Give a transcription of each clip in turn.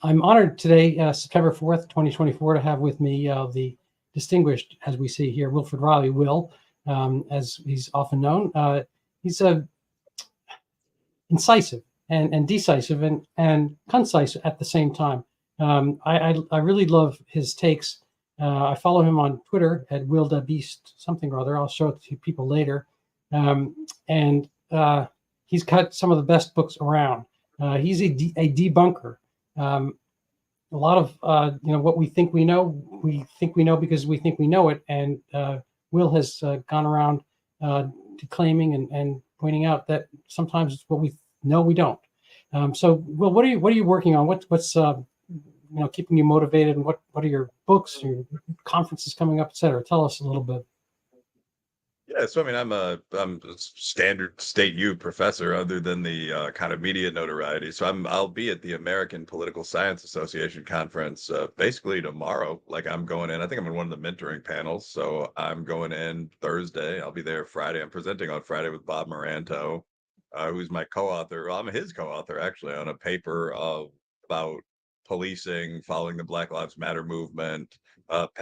I'm honored today, September 4th, 2024, to have with me the distinguished, as we see here, Wilfred Reilly, Will, as he's often known. He's incisive and decisive and concise at the same time. I really love his takes. I follow him on Twitter at Will.Beast something or other. I'll show it to people later. And he's got some of the best books around. He's a debunker. A lot of what we think we know because we think we know it. And Will has gone around declaiming and pointing out that sometimes it's what we know we don't. So, Will, what are you working on? What's keeping you motivated, and what are your books, your conferences coming up, etc.? Tell us a little bit. Yeah, so I mean, I'm a standard state U professor, other than the kind of media notoriety. So I'll be at the American Political Science Association conference basically tomorrow. Like, I'm going in. I think I'm in one of the mentoring panels. So I'm going in Thursday. I'll be there Friday. I'm presenting on Friday with Bob Moranto, who's my co-author. Well, I'm his co-author actually on a paper about policing following the Black Lives Matter movement.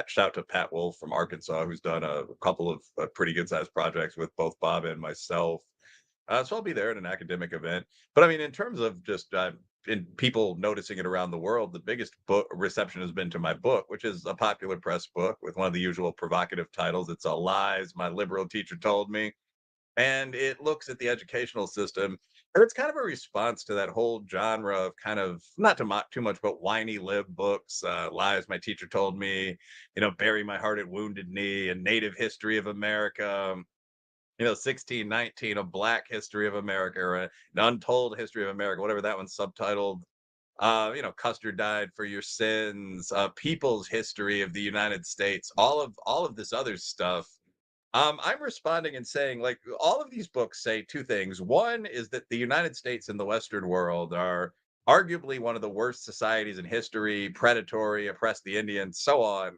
Shout out to Pat Wolf from Arkansas, who's done a couple of pretty good sized projects with both Bob and myself. So I'll be there at an academic event. But I mean, in terms of just in people noticing it around the world, the biggest book reception has been to my book, which is a popular press book with one of the usual provocative titles. It's a Lies My Liberal Teacher Told Me. And it looks at the educational system, and it's kind of a response to that whole genre of kind of, not to mock too much, but whiny lib books. Lies My Teacher Told Me, Bury My Heart at Wounded Knee, A Native History of America, 1619, A Black History of America, or An Untold History of America, whatever that one's subtitled. Custer Died for Your Sins, People's History of the United States, all of this other stuff. I'm responding and saying, like, all of these books say two things. One is that the United States and the Western world are arguably one of the worst societies in history, predatory, oppress the Indians, so on.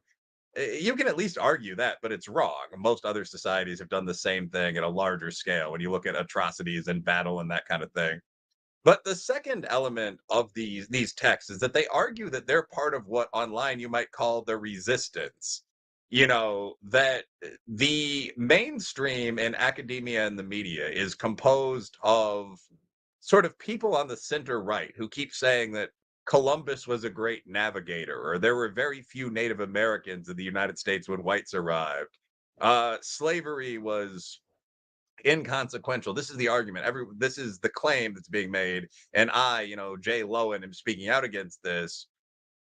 You can at least argue that, but it's wrong. Most other societies have done the same thing at a larger scale when you look at atrocities and battle and that kind of thing. But the second element of these texts is that they argue that they're part of what online you might call the resistance. That the mainstream in academia and the media is composed of sort of people on the center right who keep saying that Columbus was a great navigator, or there were very few Native Americans in the United States when whites arrived. Slavery was inconsequential. This is the argument. This is the claim that's being made, and Jay Lowen, am speaking out against this.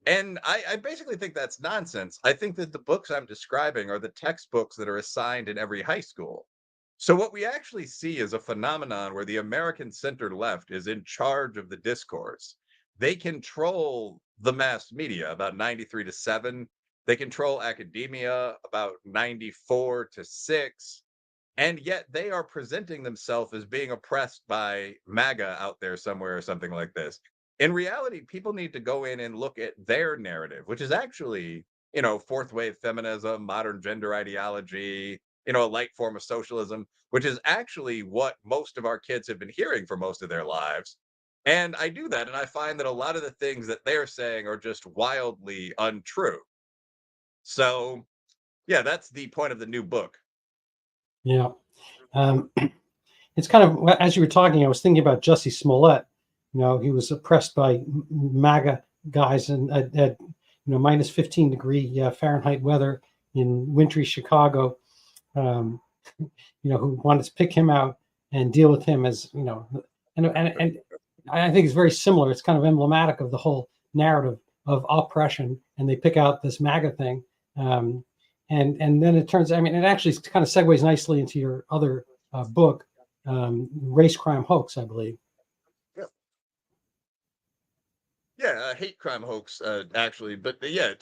And I basically think that's nonsense. I think that the books I'm describing are the textbooks that are assigned in every high school. So what we actually see is a phenomenon where the American center left is in charge of the discourse. They control the mass media about 93-7. They control academia about 94-6. And yet they are presenting themselves as being oppressed by MAGA out there somewhere or something like this. In reality, people need to go in and look at their narrative, which is actually, fourth wave feminism, modern gender ideology, a light form of socialism, which is actually what most of our kids have been hearing for most of their lives. And I do that, and I find that a lot of the things that they're saying are just wildly untrue. So, yeah, that's the point of the new book. Yeah. It's kind of, as you were talking, I was thinking about Jussie Smollett. He was oppressed by MAGA guys and at minus 15 degree Fahrenheit weather in wintry Chicago, who wanted to pick him out and deal with him as, and I think it's very similar. It's kind of emblematic of the whole narrative of oppression, and they pick out this MAGA thing. And then it turns, it actually kind of segues nicely into your other book, Race Crime Hoax, I believe. Yeah, hate crime hoax, actually, but yeah,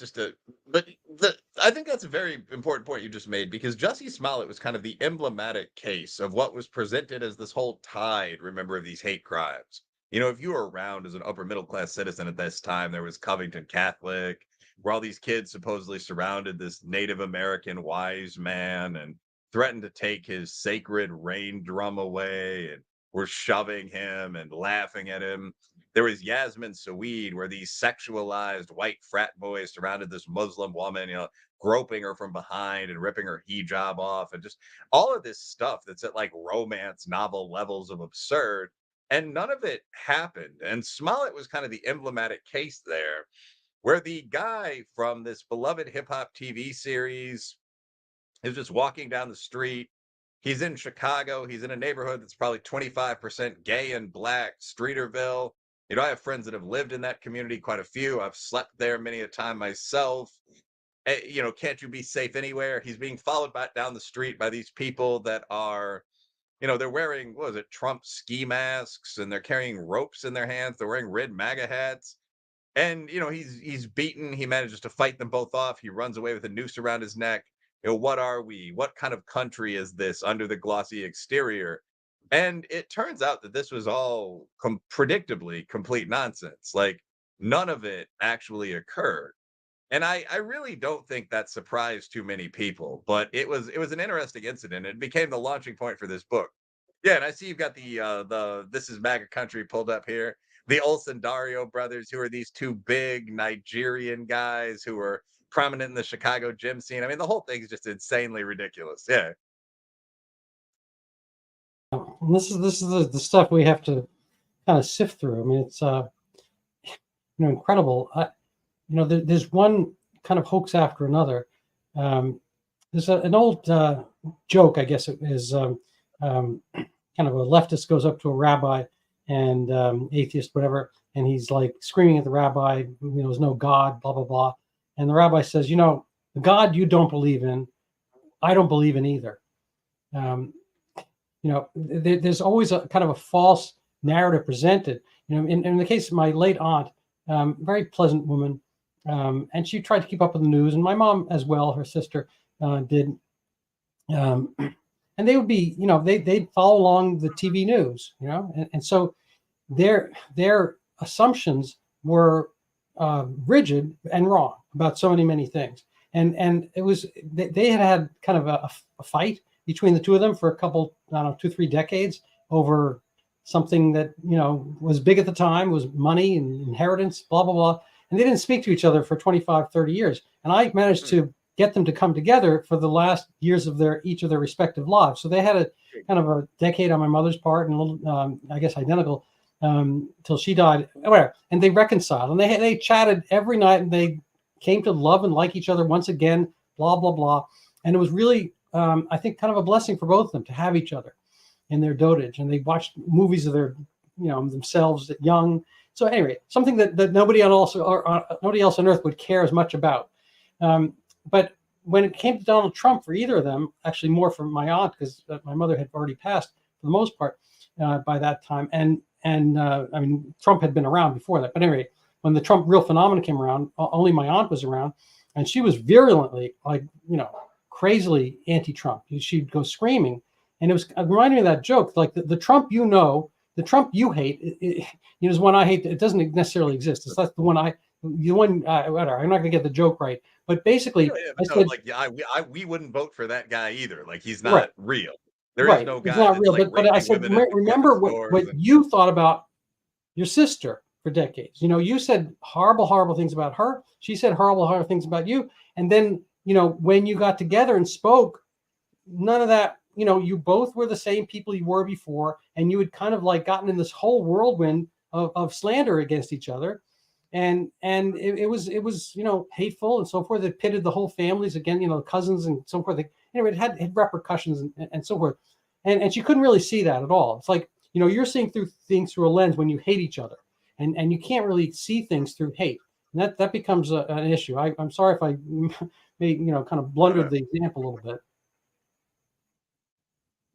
I think that's a very important point you just made, because Jussie Smollett was kind of the emblematic case of what was presented as this whole tide, remember, of these hate crimes. If you were around as an upper middle class citizen at this time, there was Covington Catholic, where all these kids supposedly surrounded this Native American wise man and threatened to take his sacred rain drum away, and were shoving him and laughing at him. There was Yasmin Saweed, where these sexualized white frat boys surrounded this Muslim woman, groping her from behind and ripping her hijab off, and just all of this stuff that's at like romance novel levels of absurd. And none of it happened. And Smollett was kind of the emblematic case there, where the guy from this beloved hip hop TV series is just walking down the street. He's in Chicago. He's in a neighborhood that's probably 25% gay and black, Streeterville. I have friends that have lived in that community, quite a few. I've slept there many a time myself. Can't you be safe anywhere? He's being followed back down the street by these people that are, they're wearing, what was it, Trump ski masks, and they're carrying ropes in their hands. They're wearing red MAGA hats. And he's beaten. He manages to fight them both off. He runs away with a noose around his neck. What are we? What kind of country is this under the glossy exterior? And it turns out that this was all predictably complete nonsense. Like, none of it actually occurred. And I really don't think that surprised too many people, but it was an interesting incident. It became the launching point for this book. Yeah, and I see you've got the This Is MAGA Country pulled up here. The Olsen Dario brothers, who are these two big Nigerian guys who are prominent in the Chicago gym scene. I mean, the whole thing is just insanely ridiculous. Yeah. And this is the stuff we have to kind of sift through. I mean, it's incredible. There's one kind of hoax after another. There's an old joke, I guess it is, kind of a leftist goes up to a rabbi and atheist, whatever, and he's like screaming at the rabbi, there's no God, blah, blah, blah. And the rabbi says, the God you don't believe in, I don't believe in either. There's always a kind of a false narrative presented. In the case of my late aunt, very pleasant woman, and she tried to keep up with the news, and my mom as well, her sister did. And they would be, they'd follow along the TV news, and so their assumptions were rigid and wrong about so many things. And it was, they had kind of a fight between the two of them for a couple, I don't know, 2-3 decades over something that, was big at the time, was money and inheritance, blah, blah, blah. And they didn't speak to each other for 25, 30 years. And I managed to get them to come together for the last years of each of their respective lives. So they had a kind of a decade on my mother's part and a little, I guess, identical till she died. Whatever. And they reconciled, and they chatted every night, and they came to love and like each other once again, blah, blah, blah. And it was really, I think, kind of a blessing for both of them to have each other in their dotage. And they watched movies of their, themselves at young. So anyway, something that nobody else on earth would care as much about. But when it came to Donald Trump, for either of them, actually more for my aunt, because my mother had already passed for the most part by that time. And I mean, Trump had been around before that. But anyway, when the Trump real phenomenon came around, only my aunt was around, and she was virulently, crazily anti-Trump. She'd go screaming. And it reminded me of that joke, like the Trump the Trump you hate is one I hate. It doesn't necessarily exist. It's not the one whatever. I'm not going to get the joke right. But basically, we wouldn't vote for that guy either. Like, he's not right, real. There right. is no He's guy not that's real. like But I raping said, women at remember what you thought about your sister for decades. You said horrible things about her. She said horrible things about you. And then, when you got together and spoke, none of that, you both were the same people you were before, and you had kind of like gotten in this whole whirlwind of slander against each other. And it was hateful and so forth. It pitted the whole families again, cousins and so forth. It had repercussions and so forth. And she couldn't really see that at all. It's like, you're seeing things through a lens when you hate each other, and you can't really see things through hate. And that becomes an issue. I'm sorry if I may, kind of blundered the example a little bit.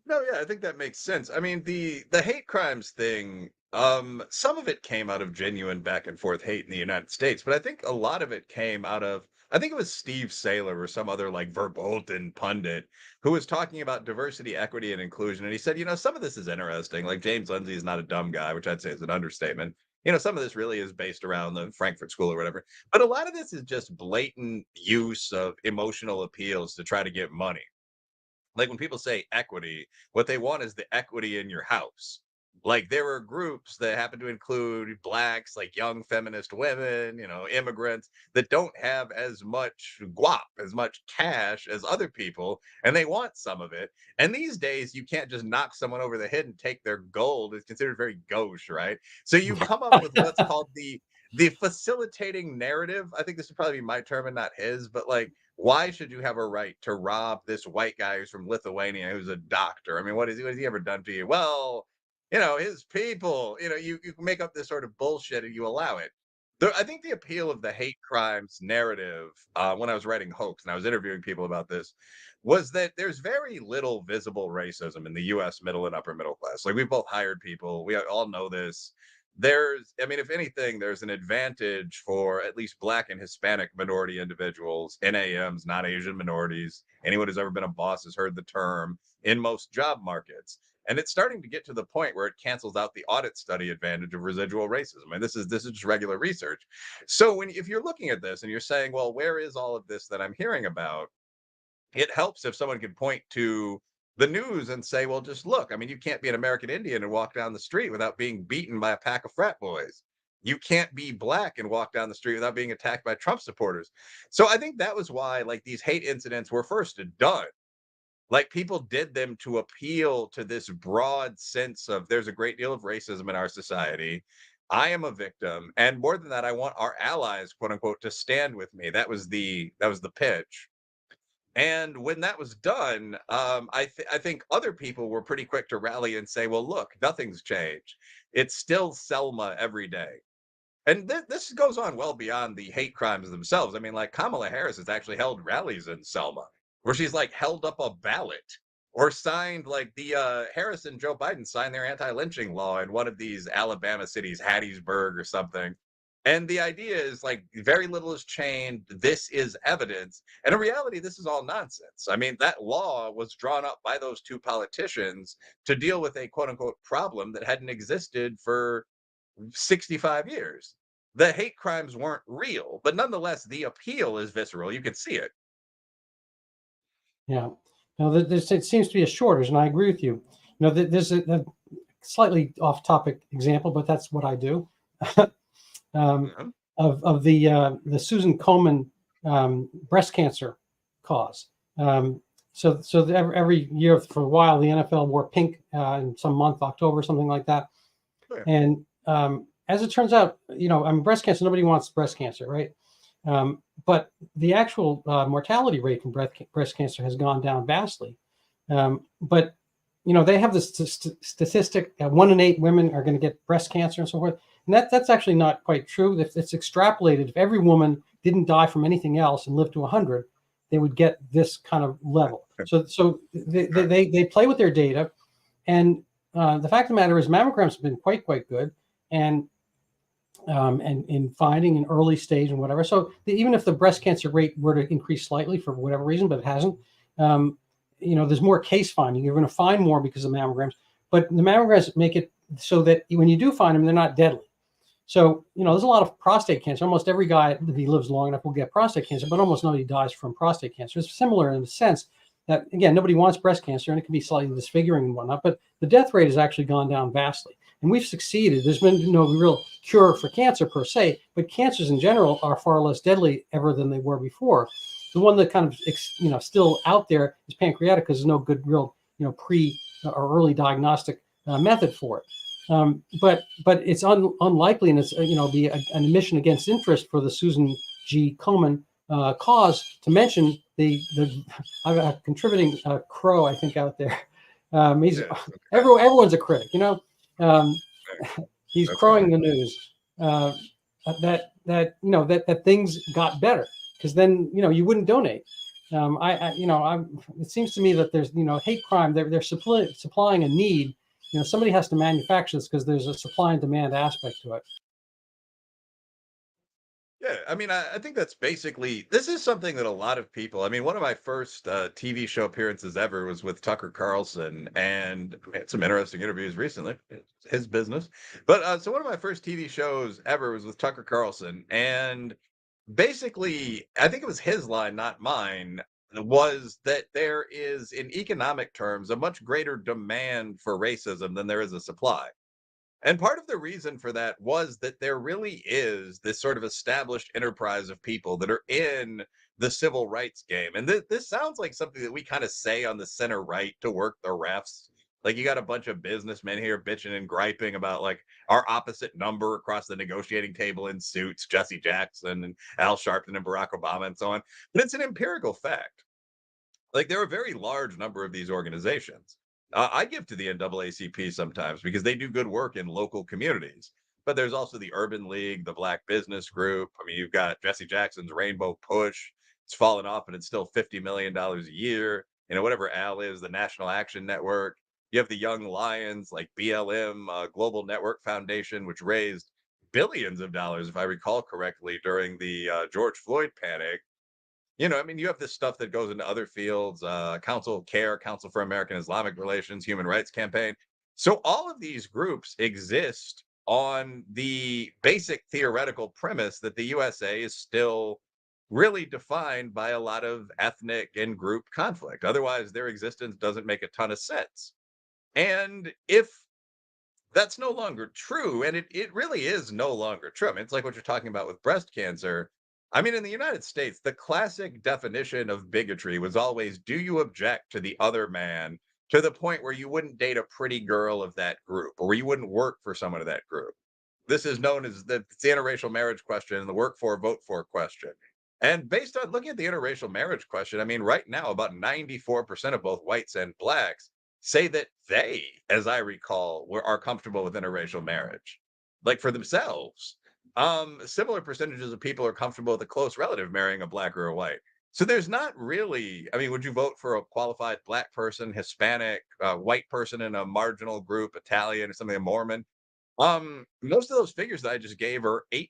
No, yeah, I think that makes sense. I mean, the hate crimes thing, some of it came out of genuine back and forth hate in the United States, but I think a lot of it came out of, I think it was Steve Saylor or some other like verboten pundit who was talking about diversity, equity, and inclusion. And he said, some of this is interesting. Like, James Lindsay is not a dumb guy, which I'd say is an understatement. Some of this really is based around the Frankfurt School or whatever. But a lot of this is just blatant use of emotional appeals to try to get money. Like, when people say equity, what they want is the equity in your house. Like there were groups that happen to include blacks, like young feminist women, immigrants that don't have as much guap, as much cash as other people, and they want some of it. And these days, you can't just knock someone over the head and take their gold. It's considered very gauche, right? So you come up with what's called the facilitating narrative. I think this would probably be my term and not his, but like, why should you have a right to rob this white guy who's from Lithuania who's a doctor? I mean, what has he ever done to you? Well, his people, you can make up this sort of bullshit and you allow it. I think the appeal of the hate crimes narrative, when I was writing Hoax and I was interviewing people about this, was that there's very little visible racism in the US middle and upper middle class. Like, we both hired people, we all know this. I mean, if anything, there's an advantage for at least Black and Hispanic minority individuals, NAMs, non Asian minorities. Anyone who's ever been a boss has heard the term in most job markets, and it's starting to get to the point where it cancels out the audit study advantage of residual racism. And this is just regular research. So if you're looking at this and you're saying, well, where is all of this that I'm hearing about? It helps if someone can point to the news and say, well, just look. I mean, you can't be an American Indian and walk down the street without being beaten by a pack of frat boys. You can't be Black and walk down the street without being attacked by Trump supporters. So I think that was why, like, these hate incidents were first done. Like, people did them to appeal to this broad sense of there's a great deal of racism in our society. I am a victim, and more than that, I want our allies, quote unquote, to stand with me. That was the pitch. And when that was done, I think other people were pretty quick to rally and say, "Well, look, nothing's changed. It's still Selma every day." And this goes on well beyond the hate crimes themselves. I mean, like, Kamala Harris has actually held rallies in Selma where she's like held up a ballot or signed, like, the Harris and Joe Biden signed their anti-lynching law in one of these Alabama cities, Hattiesburg or something. And the idea is, like, very little has changed. This is evidence. And in reality, this is all nonsense. I mean, that law was drawn up by those two politicians to deal with a quote unquote problem that hadn't existed for 65 years. The hate crimes weren't real, but nonetheless, the appeal is visceral. You can see it. Yeah. Now, it seems to be a shortage, and I agree with you. There's a slightly off-topic example, but that's what I do. um, Yeah. of the Susan Komen breast cancer cause. So every year for a while, the NFL wore pink in some month, October, something like that. Yeah. And as it turns out, I mean, breast cancer, nobody wants breast cancer, right? But the actual mortality rate from breast cancer has gone down vastly. But they have this statistic that 1 in 8 women are going to get breast cancer and so forth. And that's actually not quite true. If it's extrapolated, if every woman didn't die from anything else and lived to 100, they would get this kind of level. So they play with their data. And the fact of the matter is mammograms have been quite good. And in finding an early stage and whatever. So even if the breast cancer rate were to increase slightly for whatever reason, but it hasn't, there's more case finding. You're going to find more because of mammograms, but the mammograms make it so that when you do find them, they're not deadly. So, there's a lot of prostate cancer. Almost every guy, if he lives long enough, will get prostate cancer, but almost nobody dies from prostate cancer. It's similar in the sense that, again, nobody wants breast cancer and it can be slightly disfiguring and whatnot, but the death rate has actually gone down vastly. And we've succeeded. There's been no real cure for cancer per se, but cancers in general are far less deadly ever than they were before. The one that kind of, still out there is pancreatic because there's no good real, pre or early diagnostic method for it. But it's unlikely, and it's be an admission against interest for the Susan G. Komen cause to mention the I've a contributing crow, I think, out there. Everyone's a critic, he's That's crowing fine. the news that things got better because then you wouldn't donate. It seems to me that there's hate crime. They're supplying a need. Somebody has to manufacture this because there's a supply and demand aspect to it. Yeah, I mean, I think that's basically this is something that a lot of people. I mean, one of my first TV show appearances ever was with Tucker Carlson, and I had some interesting interviews recently. It's his business, but so one of my first TV shows ever was with Tucker Carlson, and basically, I think it was his line, not mine, was that there is, in economic terms, a much greater demand for racism than there is a supply. And part of the reason for that was that there really is this sort of established enterprise of people that are in the civil rights game. And this sounds like something that we kind of say on the center right to work the refs. Like you got a bunch of businessmen here bitching and griping about like our opposite number across the negotiating table in suits, Jesse Jackson and Al Sharpton and Barack Obama and so on. But it's an empirical fact. Like there are a very large number of these organizations. I give to the NAACP sometimes because they do good work in local communities. But there's also the Urban League, the Black Business Group. I mean, you've got Jesse Jackson's Rainbow Push. It's fallen off, but it's still $50 million a year. You know, whatever Al is, the National Action Network. You have the Young Lions, like BLM, Global Network Foundation, which raised billions of dollars, if I recall correctly, during the George Floyd panic. You know, I mean, you have this stuff that goes into other fields, Council for American Islamic Relations, Human Rights Campaign. So all of these groups exist on the basic theoretical premise that the USA is still really defined by a lot of ethnic and group conflict. Otherwise, their existence doesn't make a ton of sense. And if that's no longer true, and it really is no longer true. I mean, it's like what you're talking about with breast cancer. I mean, in the United States, the classic definition of bigotry was always, do you object to the other man to the point where you wouldn't date a pretty girl of that group or where you wouldn't work for someone of that group? This is known as it's the interracial marriage question and the work for, vote for question. And based on looking at the interracial marriage question, I mean, right now, about 94% of both whites and blacks say that they, as I recall, are comfortable with interracial marriage, like for themselves. Similar percentages of people are comfortable with a close relative marrying a black or a white. So there's not really, I mean, would you vote for a qualified black person, Hispanic, white person in a marginal group, Italian or something, a Mormon? Most of those figures that I just gave are 8%.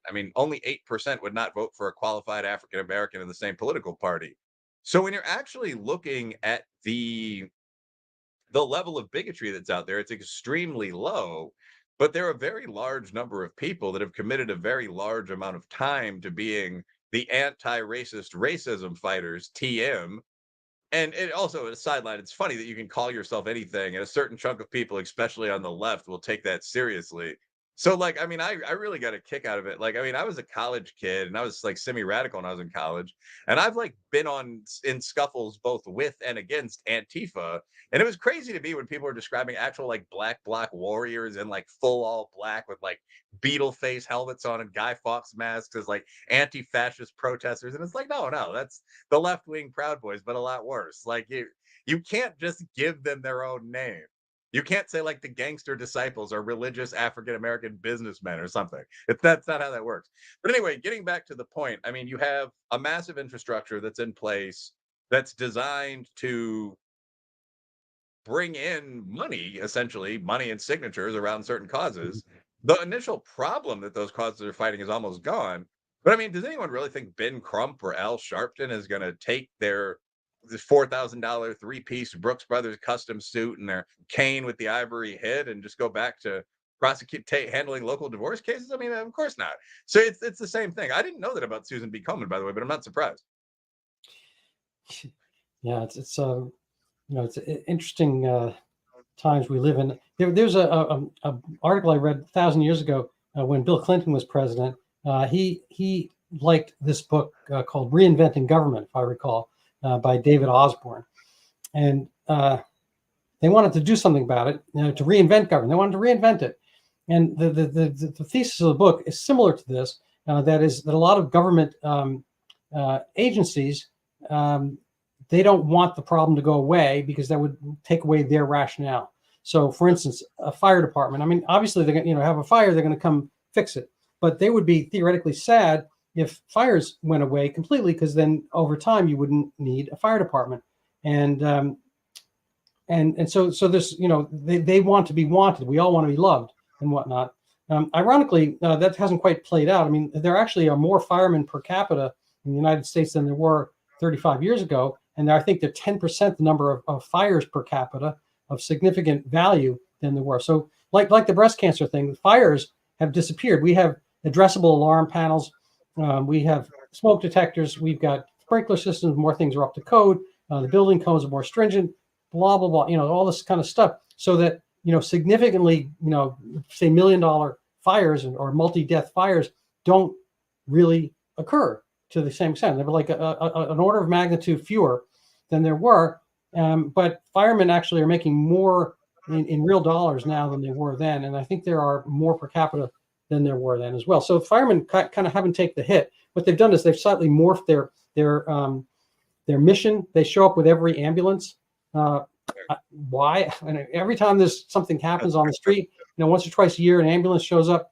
I mean, only 8% would not vote for a qualified African American in the same political party. So when you're actually looking at the level of bigotry that's out there, it's extremely low. But there are a very large number of people that have committed a very large amount of time to being the anti-racist racism fighters, TM. And it also, a sideline, it's funny that you can call yourself anything, and a certain chunk of people, especially on the left, will take that seriously. So, like, I mean, I really got a kick out of it. Like, I mean, I was a college kid, and I was like semi-radical when I was in college, and I've like been in scuffles both with and against Antifa, and it was crazy to me when people were describing actual like black bloc warriors in like full all black with like beetle face helmets on and Guy Fawkes masks as like anti-fascist protesters, and it's like, no, that's the left wing Proud Boys, but a lot worse. Like you can't just give them their own name. You can't say like the gangster disciples are religious African American businessmen or something. That's not how that works. But anyway, getting back to the point, I mean, you have a massive infrastructure that's in place that's designed to bring in money, essentially money and signatures around certain causes. The initial problem that those causes are fighting is almost gone. But I mean, does anyone really think Ben Crump or Al Sharpton is going to take their this $4,000 three-piece Brooks Brothers custom suit and their cane with the ivory head and just go back to handling local divorce cases? I mean, of course not. So it's the same thing. I didn't know that about Susan B. Komen, by the way, but I'm not surprised. Yeah, it's it's interesting times we live in. There's a article I read 1,000 years ago when Bill Clinton was president. He liked this book called Reinventing Government, if I recall, by David Osborne, and they wanted to do something about it, to reinvent government. They wanted to reinvent it, and the thesis of the book is similar to this. That is that a lot of government agencies. They don't want the problem to go away because that would take away their rationale. So, for instance, a fire department. I mean, obviously, they're going to have a fire. They're going to come fix it, but they would be theoretically sad if fires went away completely, because then over time you wouldn't need a fire department. And so this, they want to be wanted. We all want to be loved and whatnot. Ironically, that hasn't quite played out. I mean, there actually are more firemen per capita in the United States than there were 35 years ago. And I think they're 10% the number of fires per capita of significant value than there were. So like the breast cancer thing, fires have disappeared. We have addressable alarm panels. We have smoke detectors. We've got sprinkler systems. More things are up to code. The building codes are more stringent, blah, blah, blah, all this kind of stuff. So that significantly, say $1 million fires or multi-death fires don't really occur to the same extent. They were like an order of magnitude fewer than there were. But firemen actually are making more in real dollars now than they were then. And I think there are more per capita than there were then as well. So firemen kind of haven't taken the hit. What they've done is they've slightly morphed their mission. They show up with every ambulance. Why? And every time there's something happens on the street, once or twice a year, an ambulance shows up.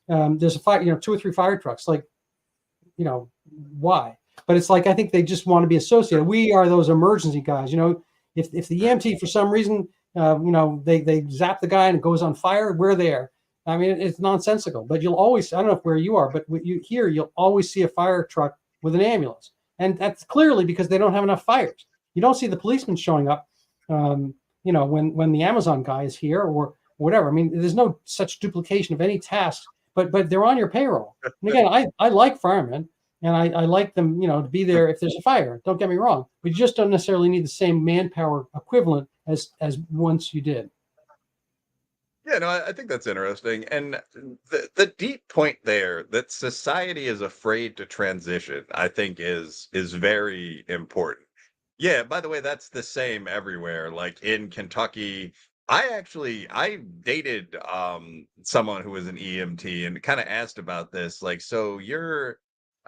There's a fire, 2 or 3 fire trucks. Like, why? But it's like, I think they just want to be associated. We are those emergency guys. If the EMT for some reason, they zap the guy and it goes on fire, we're there. I mean, it's nonsensical. But you'll always, I don't know where you are, but you'll always see a fire truck with an ambulance. And that's clearly because they don't have enough fires. You don't see the policemen showing up, when the Amazon guy is here or whatever. I mean, there's no such duplication of any task, but they're on your payroll. And again, I like firemen. And I like them, to be there if there's a fire. Don't get me wrong. But you just don't necessarily need the same manpower equivalent as once you did. Yeah, no, I think that's interesting. And the deep point there that society is afraid to transition, I think is very important. Yeah, by the way, that's the same everywhere. Like in Kentucky, I dated someone who was an EMT and kind of asked about this. Like, so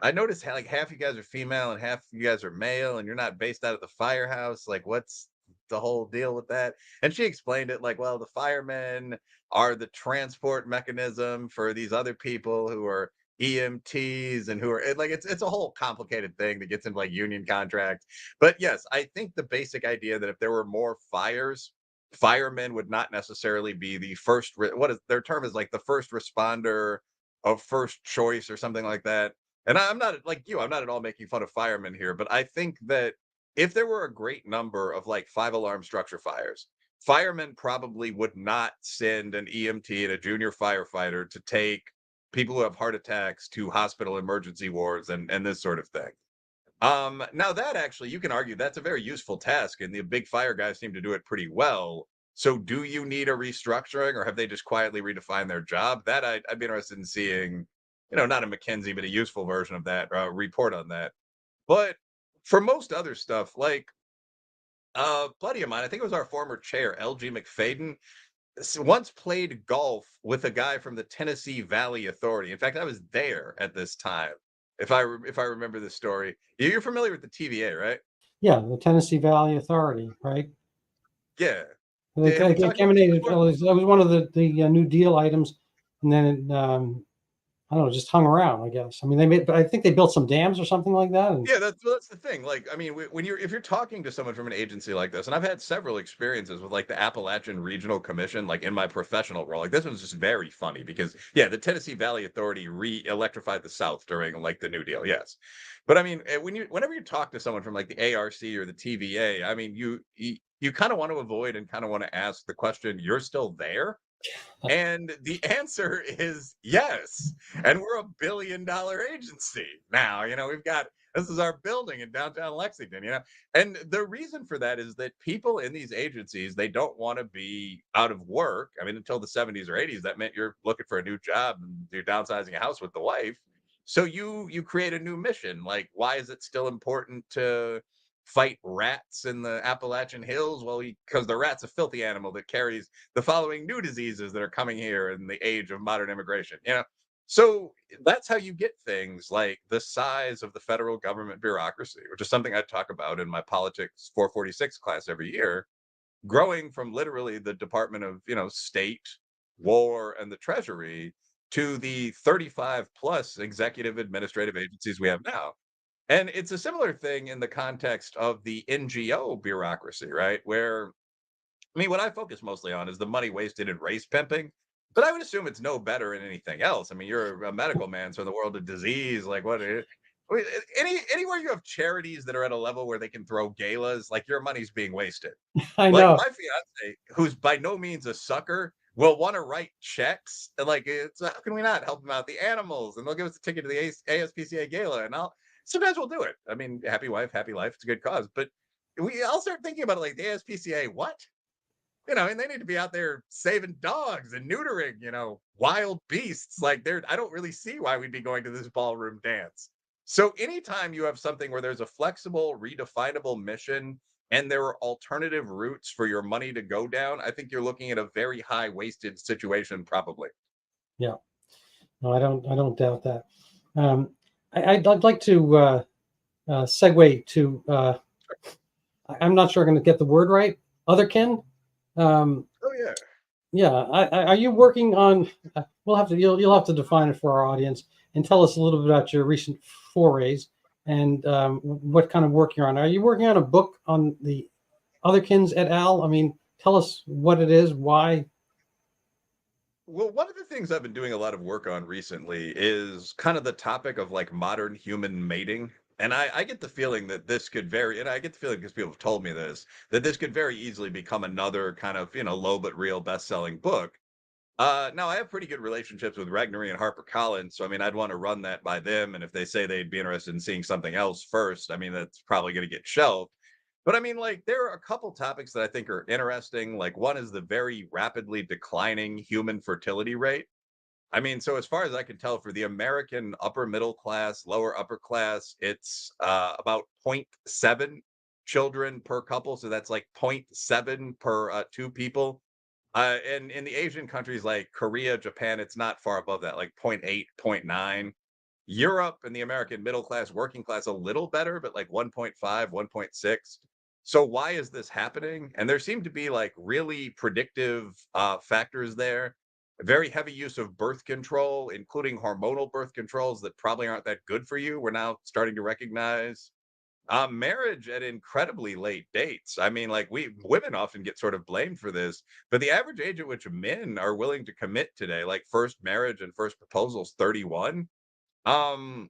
I noticed how like half you guys are female and half you guys are male, and you're not based out of the firehouse. Like, what's the whole deal with that? And she explained it like, well, the firemen are the transport mechanism for these other people who are EMTs and who are like it's a whole complicated thing that gets into like union contracts. But yes, I think the basic idea that if there were more fires, firemen would not necessarily be the first what is their term is like the first responder of first choice or something like that. And I'm not like you, I'm not at all making fun of firemen here, but I think that if there were a great number of like 5 alarm structure fires, firemen probably would not send an EMT and a junior firefighter to take people who have heart attacks to hospital emergency wards and this sort of thing. Now that actually you can argue that's a very useful task, and the big fire guys seem to do it pretty well. So do you need a restructuring, or have they just quietly redefined their job? That I'd be interested in seeing, not a McKinsey, but a useful version of that report on that. But for most other stuff, like buddy of mine, I think it was our former chair, LG McFadden, once played golf with a guy from the Tennessee Valley Authority. In fact, I was there at this time. If I remember the story, you're familiar with the TVA, right? Yeah, the Tennessee Valley Authority, right? Yeah. Have we It talked about this emanated. before? That was one of the New Deal items, and then it, I don't know, just hung around. I guess. I mean, I think they built some dams or something like that. And Yeah, that's the thing. Like, I mean, when you're if you're talking to someone from an agency like this, and I've had several experiences with like the Appalachian Regional Commission, like in my professional role. Like this one's just very funny because yeah, the Tennessee Valley Authority re-electrified the South during like the New Deal. Yes, but I mean, whenever you talk to someone from like the ARC or the TVA, I mean, you kind of want to avoid and kind of want to ask the question, "You're still there?" And the answer is yes. And we're $1 billion agency now. We've got this is our building in downtown Lexington. And the reason for that is that people in these agencies, they don't want to be out of work. I mean, until the 70s or 80s, that meant you're looking for a new job and you're downsizing a house with the wife. So you create a new mission. Like, why is it still important to fight rats in the Appalachian Hills? Well, because the rat's a filthy animal that carries the following new diseases that are coming here in the age of modern immigration. So that's how you get things like the size of the federal government bureaucracy, which is something I talk about in my politics 446 class every year, growing from literally the Department of, State, War, and the Treasury to the 35 plus executive administrative agencies we have now. And it's a similar thing in the context of the NGO bureaucracy, right? Where I mean, what I focus mostly on is the money wasted in race pimping, but I would assume it's no better in anything else. I mean, you're a medical man, so in the world of disease, like I mean, anywhere you have charities that are at a level where they can throw galas, like your money's being wasted. I Like know. my fiance, who's by no means a sucker, will want to write checks. And like, it's how can we not help them out? The animals, and they'll give us a ticket to the ASPCA gala, and I'll sometimes we'll do it. I mean, happy wife, happy life. It's a good cause, but I'll start thinking about it like the ASPCA. What? And they need to be out there saving dogs and neutering, wild beasts. Like I don't really see why we'd be going to this ballroom dance. So anytime you have something where there's a flexible, redefinable mission and there are alternative routes for your money to go down, I think you're looking at a very high wasted situation, probably. Yeah. No, I don't doubt that. Um, I'd like to segue to. I'm not sure I'm going to get the word right. Otherkin. Um, Oh yeah. yeah. Are you working on? We'll have to. You'll have to define it for our audience and tell us a little bit about your recent forays and what kind of work you're on. Are you working on a book on the Otherkins et al? I mean, tell us what it is, why. Well, one of the things I've been doing a lot of work on recently is kind of the topic of like modern human mating. And I get the feeling that this could and I get the feeling because people have told me this, that this could very easily become another kind of, low but real best-selling book. Now I have pretty good relationships with Regnery and HarperCollins, so I mean I'd want to run that by them. And if they say they'd be interested in seeing something else first, I mean that's probably going to get shelved. But I mean, like, there are a couple topics that I think are interesting. Like, one is the very rapidly declining human fertility rate. I mean, so as far as I can tell, for the American upper middle class, lower upper class, it's about zero point 0.7 children per couple. So that's like zero point 0.7 per two people. And in the Asian countries like Korea, Japan, it's not far above that, like zero point 0.8, zero point 0.9. Europe and the American middle class, working class, a little better, but like 1.5, 1.6. So why is this happening? And there seem to be like really predictive factors there. Very heavy use of birth control, including hormonal birth controls that probably aren't that good for you. We're now starting to recognize marriage at incredibly late dates. I mean, like we women often get sort of blamed for this, but the average age at which men are willing to commit today, like first marriage and first proposals, 31. um,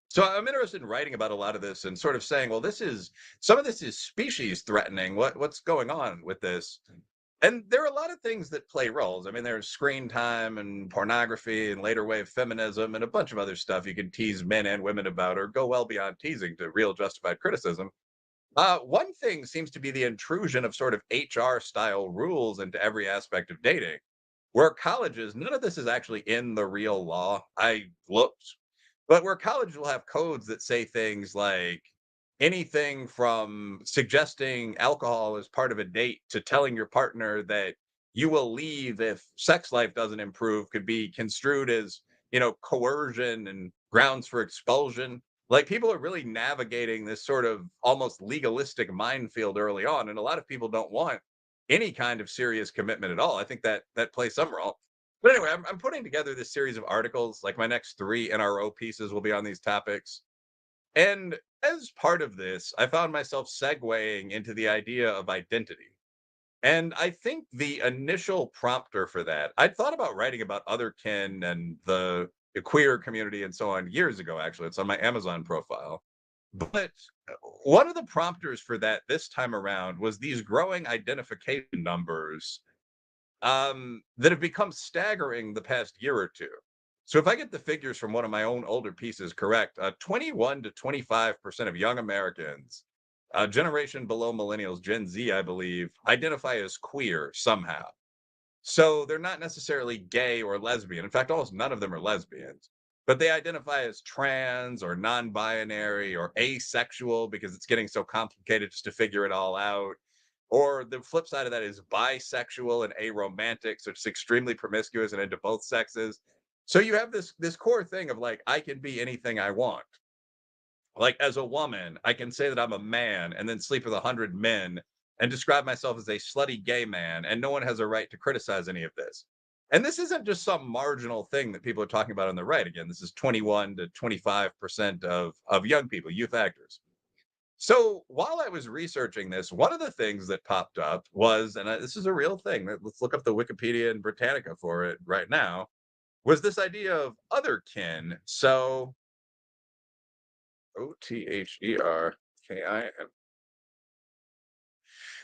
so I'm interested in writing about a lot of this and sort of saying, well, some of this is species threatening. What's going on with this? And there are a lot of things that play roles. I mean, there's screen time and pornography and later wave feminism and a bunch of other stuff you can tease men and women about or go well beyond teasing to real justified criticism. One thing seems to be the intrusion of sort of HR style rules into every aspect of dating, where colleges, none of this is actually in the real law. I looked, but where colleges will have codes that say things like anything from suggesting alcohol as part of a date to telling your partner that you will leave if sex life doesn't improve could be construed as, coercion and grounds for expulsion. Like people are really navigating this sort of almost legalistic minefield early on. And a lot of people don't want any kind of serious commitment at all. I think that plays some role. But anyway, I'm putting together this series of articles. Like my next 3 NRO pieces will be on these topics. And as part of this, I found myself segueing into the idea of identity. And I think the initial prompter for that, I'd thought about writing about otherkin and the queer community and so on years ago, actually. It's on my Amazon profile. But one of the prompters for that this time around was these growing identification numbers that have become staggering the past year or two. So if I get the figures from one of my own older pieces correct, 21 to 25% of young Americans, generation below millennials, Gen Z, I believe, identify as queer somehow. So they're not necessarily gay or lesbian. In fact, almost none of them are lesbians, but they identify as trans or non-binary or asexual because it's getting so complicated just to figure it all out. Or the flip side of that is bisexual and aromantic, so it's extremely promiscuous and into both sexes. So you have this core thing of like, I can be anything I want. Like as a woman, I can say that I'm a man and then sleep with 100 men and describe myself as a slutty gay man, and no one has a right to criticize any of this. And this isn't just some marginal thing that people are talking about on the right. Again, this is 21 to 25% of young people, youth actors. So while I was researching this, one of the things that popped up was, and this is a real thing, let's look up the Wikipedia and Britannica for it right now, was this idea of otherkin. So Otherkin.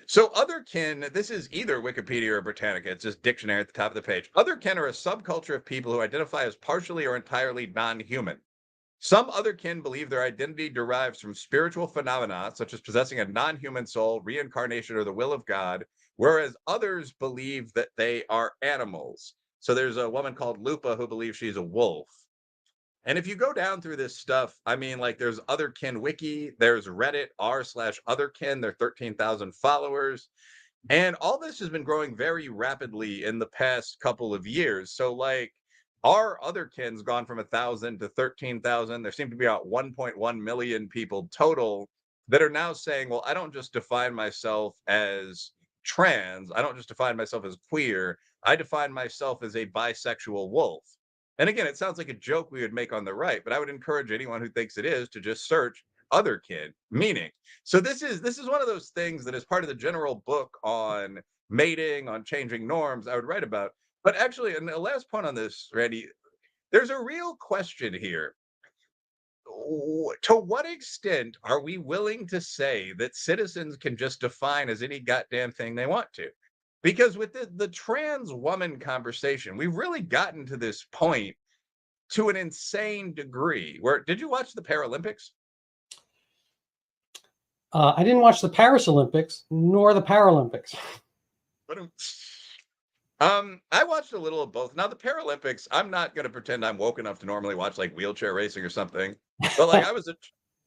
So otherkin, this is either Wikipedia or Britannica. It's just dictionary at the top of the page. Otherkin are a subculture of people who identify as partially or entirely non-human. Some otherkin believe their identity derives from spiritual phenomena, such as possessing a non-human soul, reincarnation, or the will of God, whereas others believe that they are animals. So there's a woman called Lupa who believes she's a wolf. And if you go down through this stuff, I mean, like there's Otherkin Wiki, there's Reddit r/Otherkin, there are 13,000 followers. And all this has been growing very rapidly in the past couple of years. So, like, our Otherkin's gone from 1,000 to 13,000. There seem to be about 1.1 million people total that are now saying, well, I don't just define myself as trans. I don't just define myself as queer. I define myself as a bisexual wolf. And again, it sounds like a joke we would make on the right, but I would encourage anyone who thinks it is to just search Otherkin meaning. So this is one of those things that is part of the general book on mating, on changing norms I would write about. But actually, and the last point on this, Randy, there's a real question here. To what extent are we willing to say that citizens can just define as any goddamn thing they want to? Because with the trans woman conversation, we've really gotten to this point to an insane degree. Where did you watch the Paralympics? I didn't watch the Paris Olympics nor the Paralympics. I watched a little of both. Now the Paralympics, I'm not going to pretend I'm woke enough to normally watch like wheelchair racing or something, but like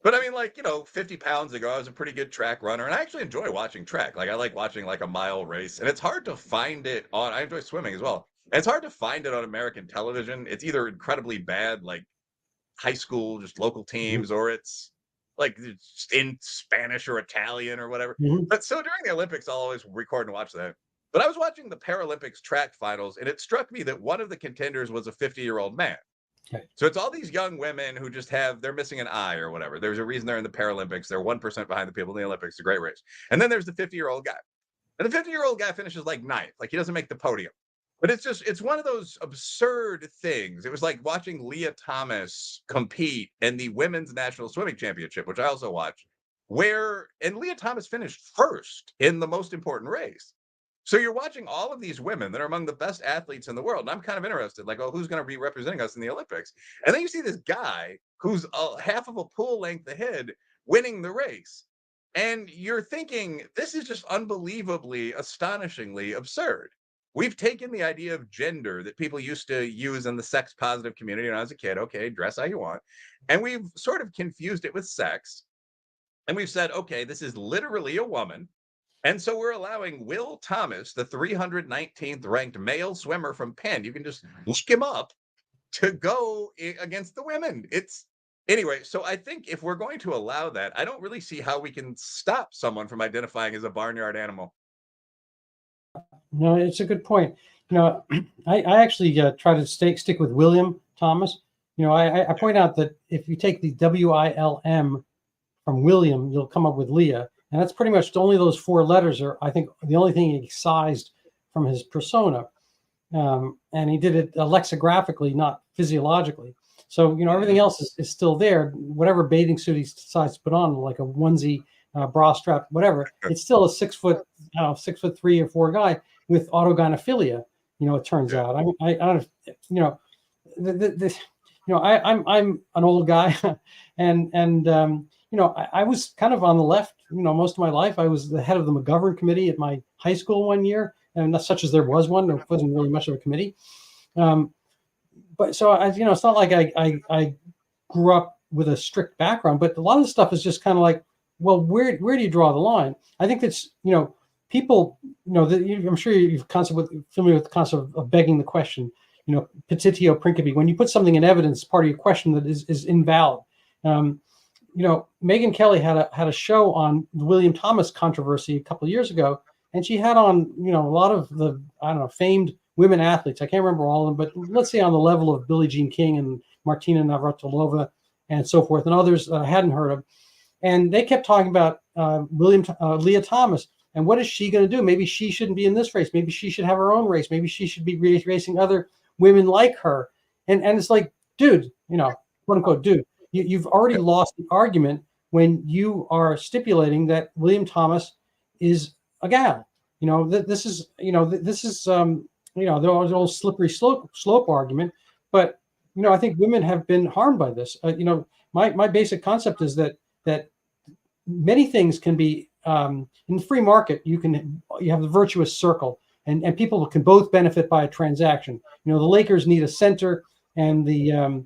but I mean, like, 50 pounds ago, I was a pretty good track runner, and I actually enjoy watching track. Like, I like watching like a mile race, and it's hard to find it on. I enjoy swimming as well. And it's hard to find it on American television. It's either incredibly bad, like high school, just local teams, or it's like it's in Spanish or Italian or whatever. Mm-hmm. But so during the Olympics, I'll always record and watch that. But I was watching the Paralympics track finals, and it struck me that one of the contenders was a 50-year-old man. Okay. So it's all these young women who just they're missing an eye or whatever. There's a reason they're in the Paralympics. They're 1% behind the people in the Olympics. It's a great race. And then there's the 50-year-old guy. And the 50-year-old guy finishes like ninth. Like, he doesn't make the podium. But it's one of those absurd things. It was like watching Leah Thomas compete in the women's national swimming championship, which I also watched, and Leah Thomas finished first in the most important race. So you're watching all of these women that are among the best athletes in the world. And I'm kind of interested, like, oh, who's going to be representing us in the Olympics? And then you see this guy who's half of a pool length ahead winning the race. And you're thinking, this is just unbelievably, astonishingly absurd. We've taken the idea of gender that people used to use in the sex positive community when I was a kid. Okay, dress how you want. And we've sort of confused it with sex. And we've said, okay, this is literally a woman. And so we're allowing Will Thomas, the 319th ranked male swimmer from Penn, you can just look him up, to go against the women. Anyway, so I think if we're going to allow that, I don't really see how we can stop someone from identifying as a barnyard animal. No, it's a good point. I actually try to stick with William Thomas. I point out that if you take the WILM from William, you'll come up with Leah. And that's pretty much only those four letters are, I think, the only thing he excised from his persona. And he did it lexicographically, not physiologically. So, everything else is still there. Whatever bathing suit he decides to put on, like a onesie, bra strap, whatever, it's still a 6'3" or 4" guy with autogynephilia. It turns out. I don't. I'm an old guy, and I was kind of on the left. Most of my life, I was the head of the McGovern committee at my high school one year, and that's such as there was one. There wasn't really much of a committee. But so it's not like I grew up with a strict background, but a lot of the stuff is just kind of like, well, where do you draw the line? I think that's, people, I'm sure you're familiar with the concept of begging the question, petitio principi. When you put something in evidence, part of your question that is invalid. Megyn Kelly had a show on the William Thomas controversy a couple of years ago, and she had on, a lot of the, famed women athletes. I can't remember all of them, but let's say on the level of Billie Jean King and Martina Navratilova and so forth, and others I hadn't heard of. And they kept talking about Leah Thomas, and what is she going to do? Maybe she shouldn't be in this race. Maybe she should have her own race. Maybe she should be racing other women like her. And it's like, dude, quote unquote, dude, you've already lost the argument when you are stipulating that William Thomas is a gal. This is the old slippery slope argument. But you know, I think women have been harmed by this. You know, my basic concept is that many things can be in the free market. You have the virtuous circle, and people can both benefit by a transaction. You know, the Lakers need a center, and the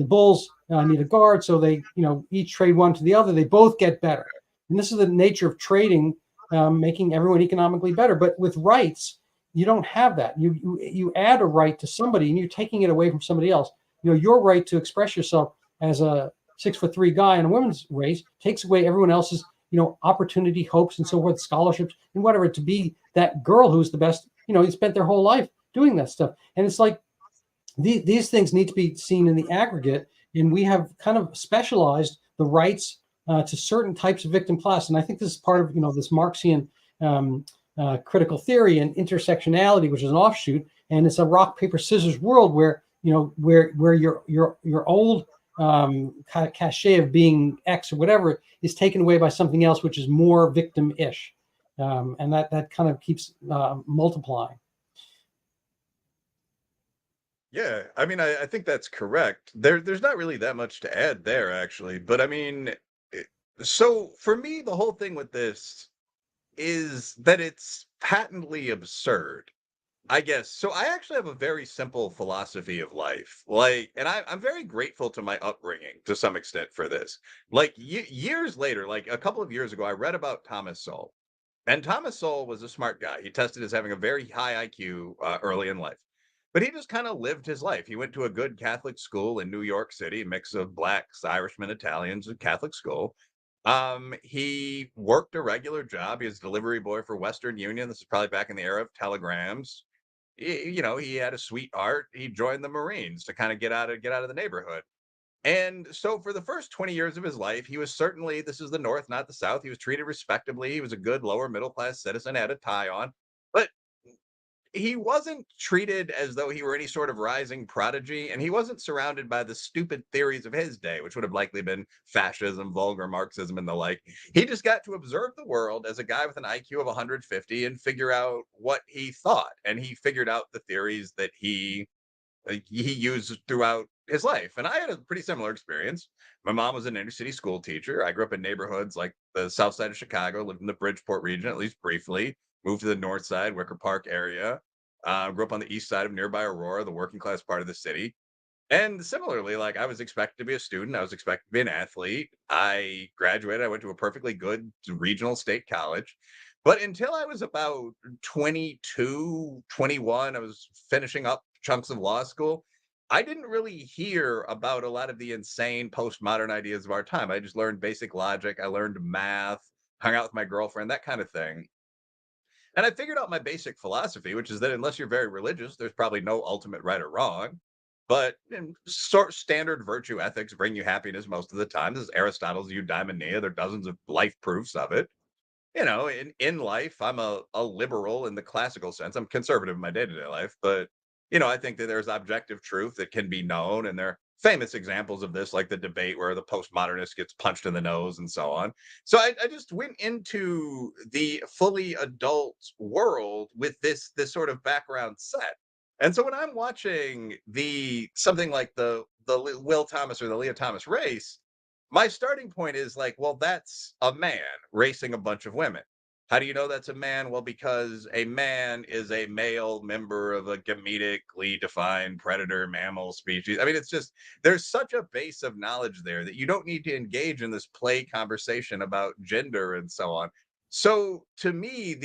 Bulls need a guard, so they, you know, each trade one to the other. They both get better, and this is the nature of trading, making everyone economically better. But with rights, you don't have that. You add a right to somebody, and you're taking it away from somebody else. You know, your right to express yourself as a 6'3" guy in a women's race takes away everyone else's, you know, opportunity, hopes, and so forth, scholarships, and whatever, to be that girl who's the best. You know, he spent their whole life doing that stuff, and it's like these things need to be seen in the aggregate, and we have kind of specialized the rights to certain types of victim class. And I think this is part of, you know, this Marxian critical theory and intersectionality, which is an offshoot, and it's a rock paper scissors world where, you know, where your old kind of cachet of being X or whatever is taken away by something else which is more victim-ish, and that kind of keeps multiplying. Yeah, I mean, I think that's correct. There's not really that much to add there, actually. But I mean, so for me, the whole thing with this is that it's patently absurd, I guess. So I actually have a very simple philosophy of life. Like, and I'm very grateful to my upbringing to some extent for this. Like years later, like a couple of years ago, I read about Thomas Sowell. And Thomas Sowell was a smart guy. He tested as having a very high IQ early in life. But he just kind of lived his life. He went to a good Catholic school in New York City, mix of blacks, Irishmen, Italians, a Catholic school. He worked a regular job. He was a delivery boy for Western Union. This is probably back in the era of telegrams. You know, he had a sweetheart. He joined the Marines to kind of get out of the neighborhood. And so for the first 20 years of his life, he was certainly, this is the North, not the South. He was treated respectably. He was a good lower middle class citizen, had a tie on, but he wasn't treated as though he were any sort of rising prodigy. And he wasn't surrounded by the stupid theories of his day, which would have likely been fascism, vulgar Marxism, and the like. He just got to observe the world as a guy with an IQ of 150 and figure out what he thought. And he figured out the theories that he used throughout his life. And I had a pretty similar experience. My mom was an inner city school teacher. I grew up in neighborhoods like the south side of Chicago, lived in the Bridgeport region, at least briefly, moved to the north side, Wicker Park area. Grew up on the east side of nearby Aurora, the working class part of the city. And similarly, like I was expected to be a student, I was expected to be an athlete. I graduated, I went to a perfectly good regional state college. But until I was about 22, 21, I was finishing up chunks of law school. I didn't really hear about a lot of the insane postmodern ideas of our time. I just learned basic logic, I learned math, hung out with my girlfriend, that kind of thing. And I figured out my basic philosophy, which is that unless you're very religious, there's probably no ultimate right or wrong. But sort standard virtue ethics bring you happiness most of the time. This is Aristotle's eudaimonia. There are dozens of life proofs of it. You know, in life, I'm a liberal in the classical sense. I'm conservative in my day-to-day life, but you know, I think that there's objective truth that can be known, and there are famous examples of this, like the debate where the postmodernist gets punched in the nose and so on. So I just went into the fully adult world with this sort of background set. And so when I'm watching the something like the Will Thomas or the Leah Thomas race, my starting point is like, well, that's a man racing a bunch of women. How do you know that's a man? Well, because a man is a male member of a gametically defined predator mammal species. I mean, it's just, there's such a base of knowledge there that you don't need to engage in this play conversation about gender and so on. So to me,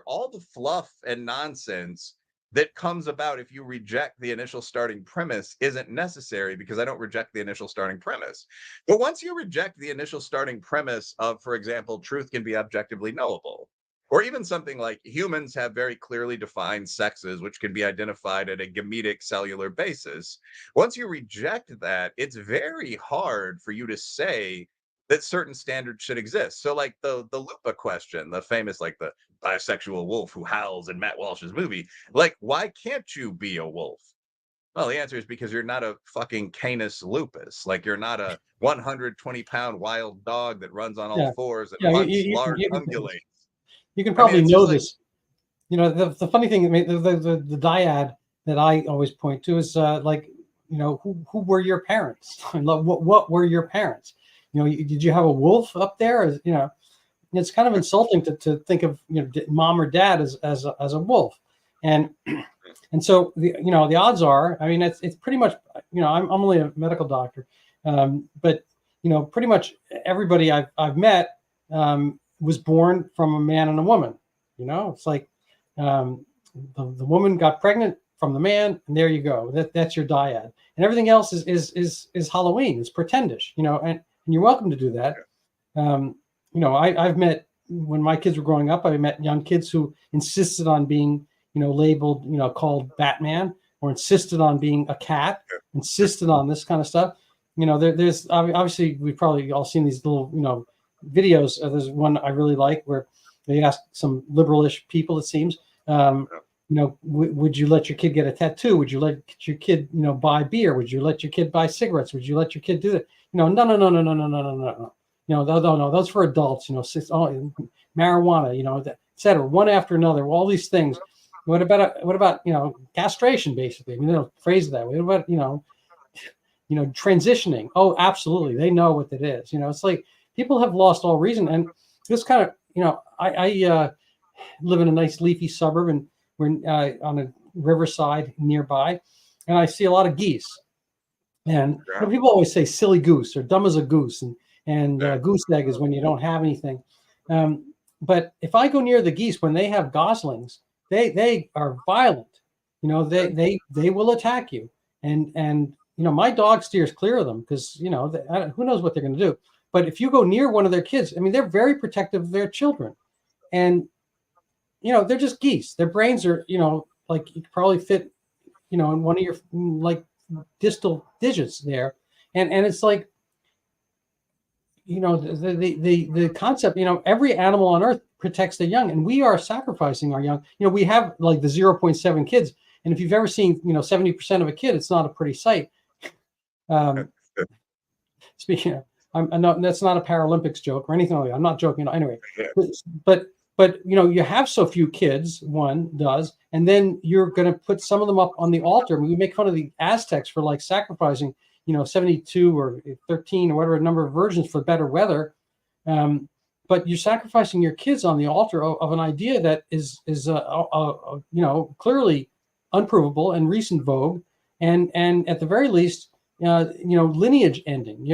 all the fluff and nonsense that comes about if you reject the initial starting premise isn't necessary, because I don't reject the initial starting premise. But once you reject the initial starting premise of, for example, truth can be objectively knowable, or even something like humans have very clearly defined sexes, which can be identified at a gametic cellular basis, once you reject that, it's very hard for you to say that certain standards should exist. So like the Lupa question, the famous, like the bisexual wolf who howls in Matt Walsh's movie, like, why can't you be a wolf? Well, the answer is because you're not a fucking Canis lupus. Like, you're not a 120-pound wild dog that runs on all Yeah, fours and yeah. hunts large ungulates. You can I mean, probably it's know just like, this. You know, the funny thing, the dyad that I always point to is like who were your parents? What were your parents? Did you have a wolf up there? It's kind of insulting to think of mom or dad as a wolf, and so the odds are, I mean, it's pretty much, I'm only a medical doctor, but pretty much everybody I've met was born from a man and a woman. It's like the woman got pregnant from the man, and there you go. That's your dyad, and everything else is Halloween. It's pretendish, and you're welcome to do that. I've met, when my kids were growing up, I met young kids who insisted on being, labeled, called Batman, or insisted on being a cat, insisted on this kind of stuff. There's obviously, we've probably all seen these little, videos. There's one I really like where they ask some liberalish people, it seems, would you let your kid get a tattoo? Would you let your kid, buy beer? Would you let your kid buy cigarettes? Would you let your kid do that? No. No, those for adults, marijuana, et cetera, one after another, all these things. What about, castration, basically? I mean, they don't phrase it that way. What about, transitioning? Oh, absolutely. They know what it is. It's like people have lost all reason. And this kind of, I live in a nice leafy suburb, and we're on a riverside nearby, and I see a lot of geese. And people always say silly goose or dumb as a goose, and goose egg is when you don't have anything. But if I go near the geese when they have goslings, they are violent. They will attack you. And my dog steers clear of them because who knows what they're going to do. But if you go near one of their kids, I mean, they're very protective of their children, and they're just geese. Their brains are like you could probably fit in one of your like distal digits there, and it's like. The concept, every animal on earth protects their young, and we are sacrificing our young. We have like the 0.7 kids, and if you've ever seen 70% of a kid, it's not a pretty sight. Speaking of, I'm not, that's not a Paralympics joke or anything like that. I'm not joking anyway. But you have so few kids, one does, and then you're going to put some of them up on the altar. We make fun of the Aztecs for like sacrificing 72 or 13 or whatever number of virgins for better weather, but you're sacrificing your kids on the altar of an idea that is clearly unprovable and recent vogue, and at the very least lineage ending.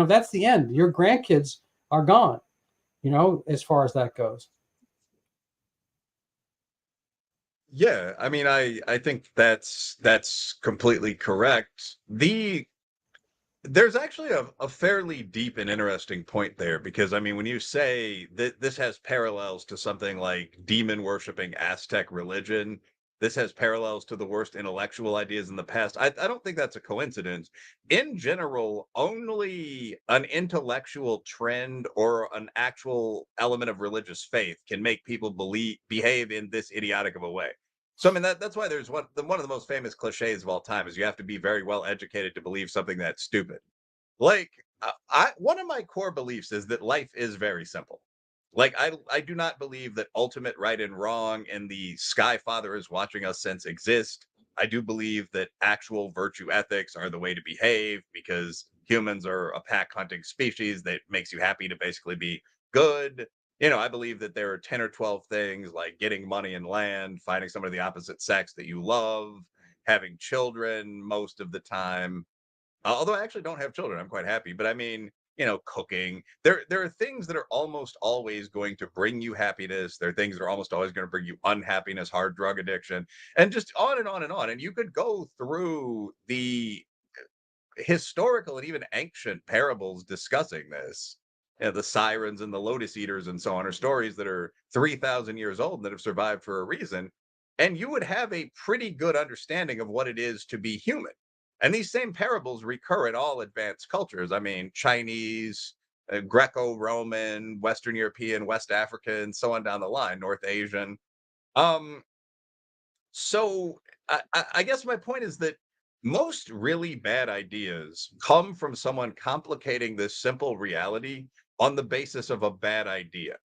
That's the end. Your grandkids are gone, as far as that goes. Yeah, I mean, I think that's completely correct. There's actually a fairly deep and interesting point there, because I mean, when you say that this has parallels to something like demon worshiping Aztec religion, this has parallels to the worst intellectual ideas in the past. I don't think that's a coincidence. In general, only an intellectual trend or an actual element of religious faith can make people behave in this idiotic of a way. So I mean, that's why there's one of the most famous cliches of all time is you have to be very well educated to believe something that's stupid. Like one of my core beliefs is that life is very simple. Like I do not believe that ultimate right and wrong and the Sky Father is watching us sense exist. I do believe that actual virtue ethics are the way to behave, because humans are a pack hunting species that makes you happy to basically be good. I believe that there are 10 or 12 things like getting money and land, finding somebody of the opposite sex that you love, having children most of the time. Although I actually don't have children, I'm quite happy. But I mean, cooking. There are things that are almost always going to bring you happiness. There are things that are almost always going to bring you unhappiness, hard drug addiction, and just on and on and on. And you could go through the historical and even ancient parables discussing this. The sirens and the lotus eaters and so on are stories that are 3,000 years old and that have survived for a reason. And you would have a pretty good understanding of what it is to be human. And these same parables recur in all advanced cultures. I mean, Chinese, Greco-Roman, Western European, West African, so on down the line, North Asian. Um, so I guess my point is that most really bad ideas come from someone complicating this simple reality on the basis of a bad idea.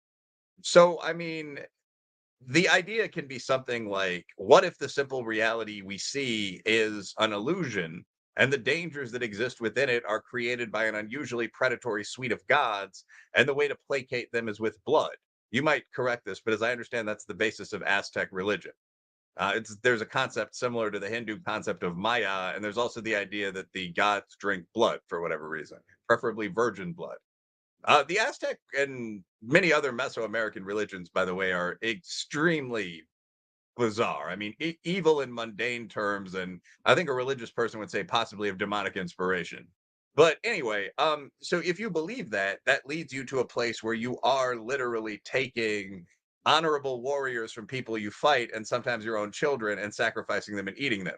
So, I mean, the idea can be something like, what if the simple reality we see is an illusion? and the dangers that exist within it are created by an unusually predatory suite of gods, and the way to placate them is with blood. You might correct this, but as I understand, that's the basis of Aztec religion. There's a concept similar to the Hindu concept of Maya, and there's also the idea that the gods drink blood for whatever reason, preferably virgin blood. The Aztec and many other Mesoamerican religions, by the way, are extremely bizarre. I mean, evil in mundane terms, and I think a religious person would say possibly of demonic inspiration. But anyway, so if you believe that, that leads you to a place where you are literally taking honorable warriors from people you fight, and sometimes your own children, and sacrificing them and eating them.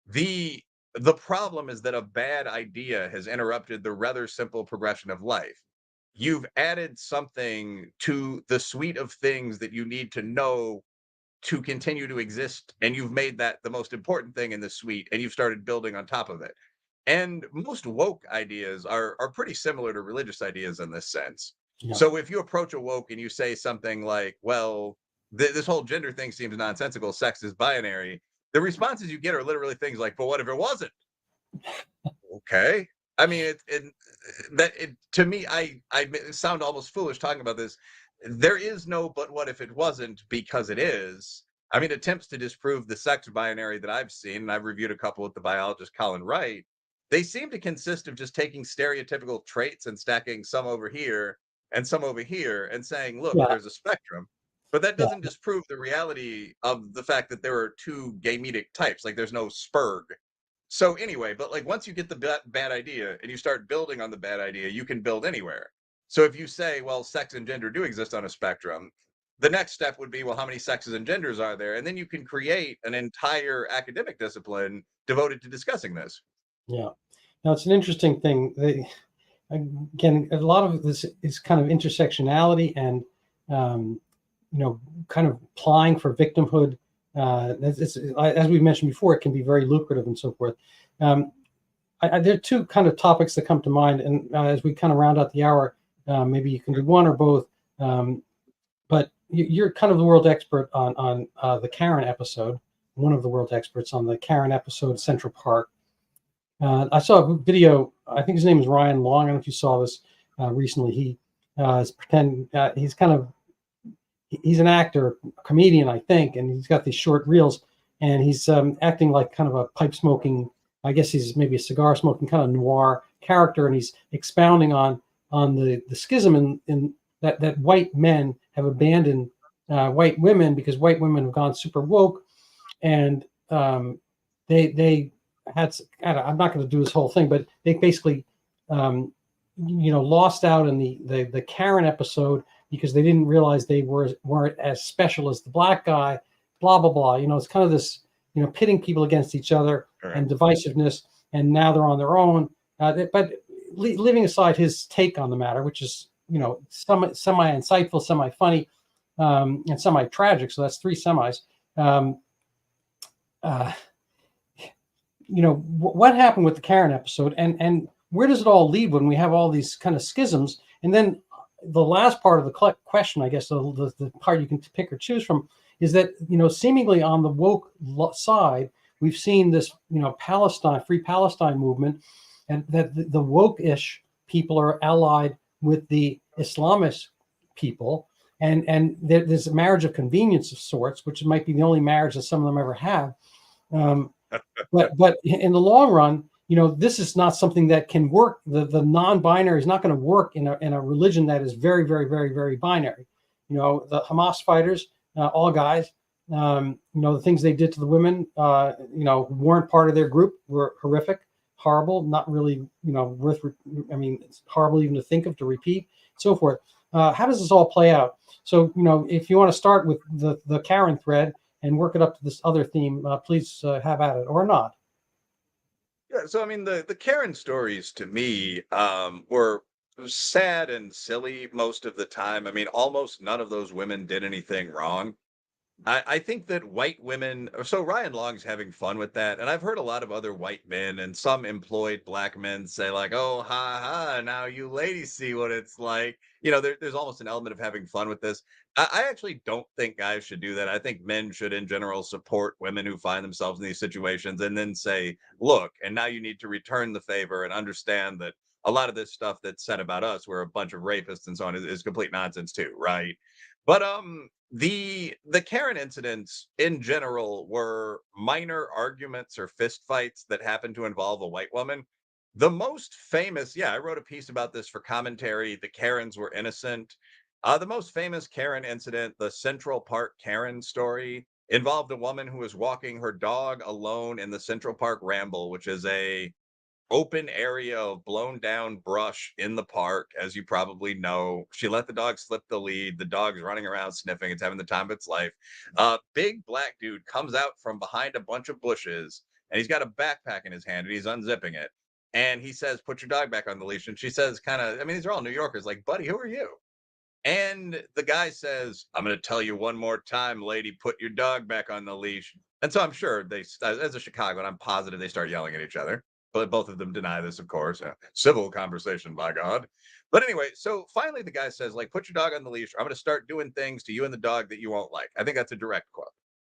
The the problem is that a bad idea has interrupted the rather simple progression of life. You've added something to the suite of things that you need to know to continue to exist, and you've made that the most important thing in the suite, and you've started building on top of it. And most woke ideas are pretty similar to religious ideas in this sense. Yeah. So if you approach a woke and you say something like, well, this whole gender thing seems nonsensical, sex is binary, the responses you get are literally things like, but what if it wasn't? Okay. I mean, to me, I sound almost foolish talking about this. There is no but what if it wasn't, because it is. I mean, attempts to disprove the sex binary that I've seen, and I've reviewed a couple with the biologist Colin Wright, they seem to consist of just taking stereotypical traits and stacking some over here and some over here and saying, look, Yeah. there's a spectrum. But that Yeah. doesn't disprove the reality of the fact that there are two gametic types. Like there's no spurg. So anyway, but like once you get the bad idea and you start building on the bad idea, you can build anywhere. So if you say, well, sex and gender do exist on a spectrum, the next step would be, well, how many sexes and genders are there? And then you can create an entire academic discipline devoted to discussing this. Yeah. Now it's an interesting thing. Again, a lot of this is kind of intersectionality and, um, kind of applying for victimhood. As we mentioned before, it can be very lucrative and so forth. Um, there are two kind of topics that come to mind, and as we kind of round out the hour, maybe you can do one or both. But you're kind of the world expert on the Karen episode, one of the world experts on the Karen episode, Central Park. I saw a video. I think his name is Ryan Long. I don't know if you saw this recently. He is pretending he's an actor, a comedian, I think, and he's got these short reels, and he's acting like kind of a pipe smoking. I guess he's maybe a cigar smoking kind of noir character, and he's expounding on the schism in that white men have abandoned white women because white women have gone super woke, and they had, I'm not going to do this whole thing, but they basically lost out in the Karen episode because they didn't realize they weren't as special as the black guy, blah blah blah. It's kind of this pitting people against each other and divisiveness, and now they're on their own. But leaving aside his take on the matter, which is semi insightful, semi funny, and semi tragic. So that's three semis. What happened with the Karen episode, and where does it all lead when we have all these kind of schisms? And then the last part of the question, I guess, the part you can pick or choose from, is that seemingly on the woke side, we've seen this Palestine, Free Palestine movement, and that the woke-ish people are allied with the Islamist people, and there's a marriage of convenience of sorts, which might be the only marriage that some of them ever have. But in the long run, this is not something that can work. The non-binary is not going to work in a religion that is very, very, very, very binary. The Hamas fighters, all guys, the things they did to the women, weren't part of their group, were horrific, horrible, not really, worth. It's horrible even to think of, to repeat, so forth. How does this all play out? So, if you want to start with the Karen thread and work it up to this other theme, please have at it, or not. Yeah, so I mean, the Karen stories to me were sad and silly most of the time. I mean, almost none of those women did anything wrong. I think that white women, so Ryan Long's having fun with that, and I've heard a lot of other white men and some employed black men say like, "Oh, ha ha! Now you ladies see what it's like." There's almost an element of having fun with this. I actually don't think guys should do that. I think men should, in general, support women who find themselves in these situations, and then say, "Look, and now you need to return the favor and understand that a lot of this stuff that's said about us, we're a bunch of rapists and so on, is complete nonsense too, right?" But the Karen incidents in general were minor arguments or fist fights that happened to involve a white woman. The most famous, yeah, I wrote a piece about this for commentary. The Karens were innocent. The most famous Karen incident, the Central Park Karen story, involved a woman who was walking her dog alone in the Central Park Ramble, which is a open area of blown down brush in the park, as you probably know. She let the dog slip the lead. The dog's running around sniffing. It's having the time of its life. Big black dude comes out from behind a bunch of bushes and he's got a backpack in his hand and he's unzipping it. And he says, "Put your dog back on the leash." And she says, kind of, I mean, these are all New Yorkers, like, "Buddy, who are you?" And the guy says, "I'm going to tell you one more time, lady, put your dog back on the leash." And so I'm sure as a Chicagoan, I'm positive they start yelling at each other. But both of them deny this, of course. Civil conversation, by God. But anyway, so finally the guy says, like, "Put your dog on the leash, or I'm going to start doing things to you and the dog that you won't like." I think that's a direct quote.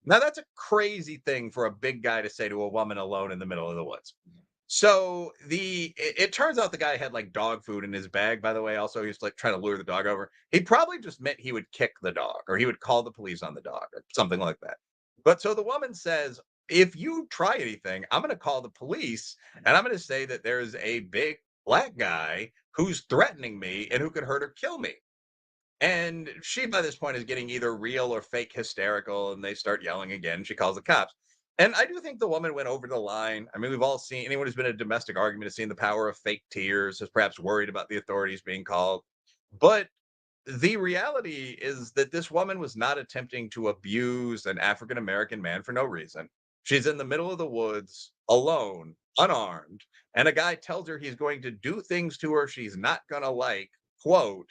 Now, that's a crazy thing for a big guy to say to a woman alone in the middle of the woods. So it turns out the guy had like dog food in his bag, by the way. Also, he was like trying to lure the dog over. He probably just meant he would kick the dog or he would call the police on the dog or something like that. But so the woman says, "If you try anything, I'm going to call the police and I'm going to say that there's a big black guy who's threatening me and who could hurt or kill me." And she, by this point, is getting either real or fake hysterical, and they start yelling again. She calls the cops. And I do think the woman went over the line. I mean, we've all seen, anyone who's been in a domestic argument has seen the power of fake tears, is perhaps worried about the authorities being called. But the reality is that this woman was not attempting to abuse an African American man for no reason. She's in the middle of the woods, alone, unarmed, and a guy tells her he's going to do things to her she's not going to like, quote.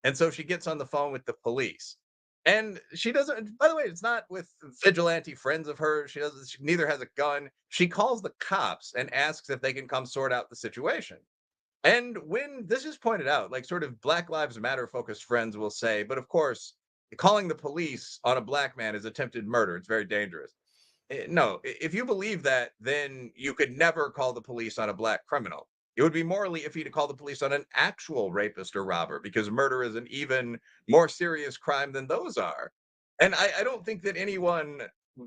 And so she gets on the phone with the police. And she doesn't, by the way, it's not with vigilante friends of hers. She neither has a gun. She calls the cops and asks if they can come sort out the situation. And when this is pointed out, like sort of Black Lives Matter focused friends will say, but of course, calling the police on a black man is attempted murder. It's very dangerous. No, if you believe that, then you could never call the police on a black criminal. It would be morally iffy to call the police on an actual rapist or robber because murder is an even more serious crime than those are. And I don't think that anyone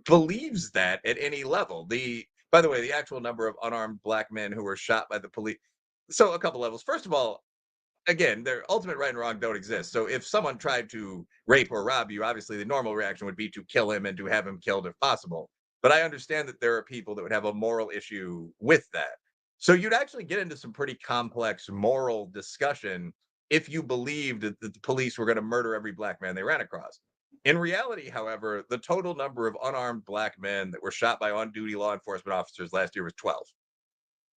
believes that at any level. By the way, the actual number of unarmed black men who were shot by the police. So a couple levels. First of all, again, their ultimate right and wrong don't exist. So if someone tried to rape or rob you, obviously the normal reaction would be to kill him and to have him killed if possible. But I understand that there are people that would have a moral issue with that. So you'd actually get into some pretty complex moral discussion if you believed that the police were going to murder every black man they ran across. In reality, however, the total number of unarmed black men that were shot by on duty law enforcement officers last year was 12.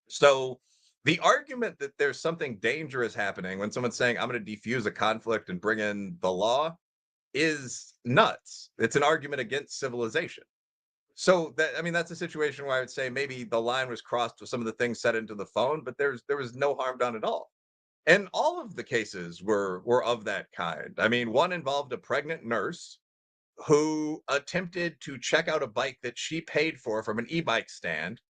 So the argument that there's something dangerous happening when someone's saying, "I'm going to defuse a conflict and bring in the law," is nuts. It's an argument against civilization. So that, I mean, that's a situation where I would say maybe the line was crossed with some of the things said into the phone, but there was no harm done at all. And all of the cases were of that kind. I mean, one involved a pregnant nurse who attempted to check out a bike that she paid for from an e-bike stand,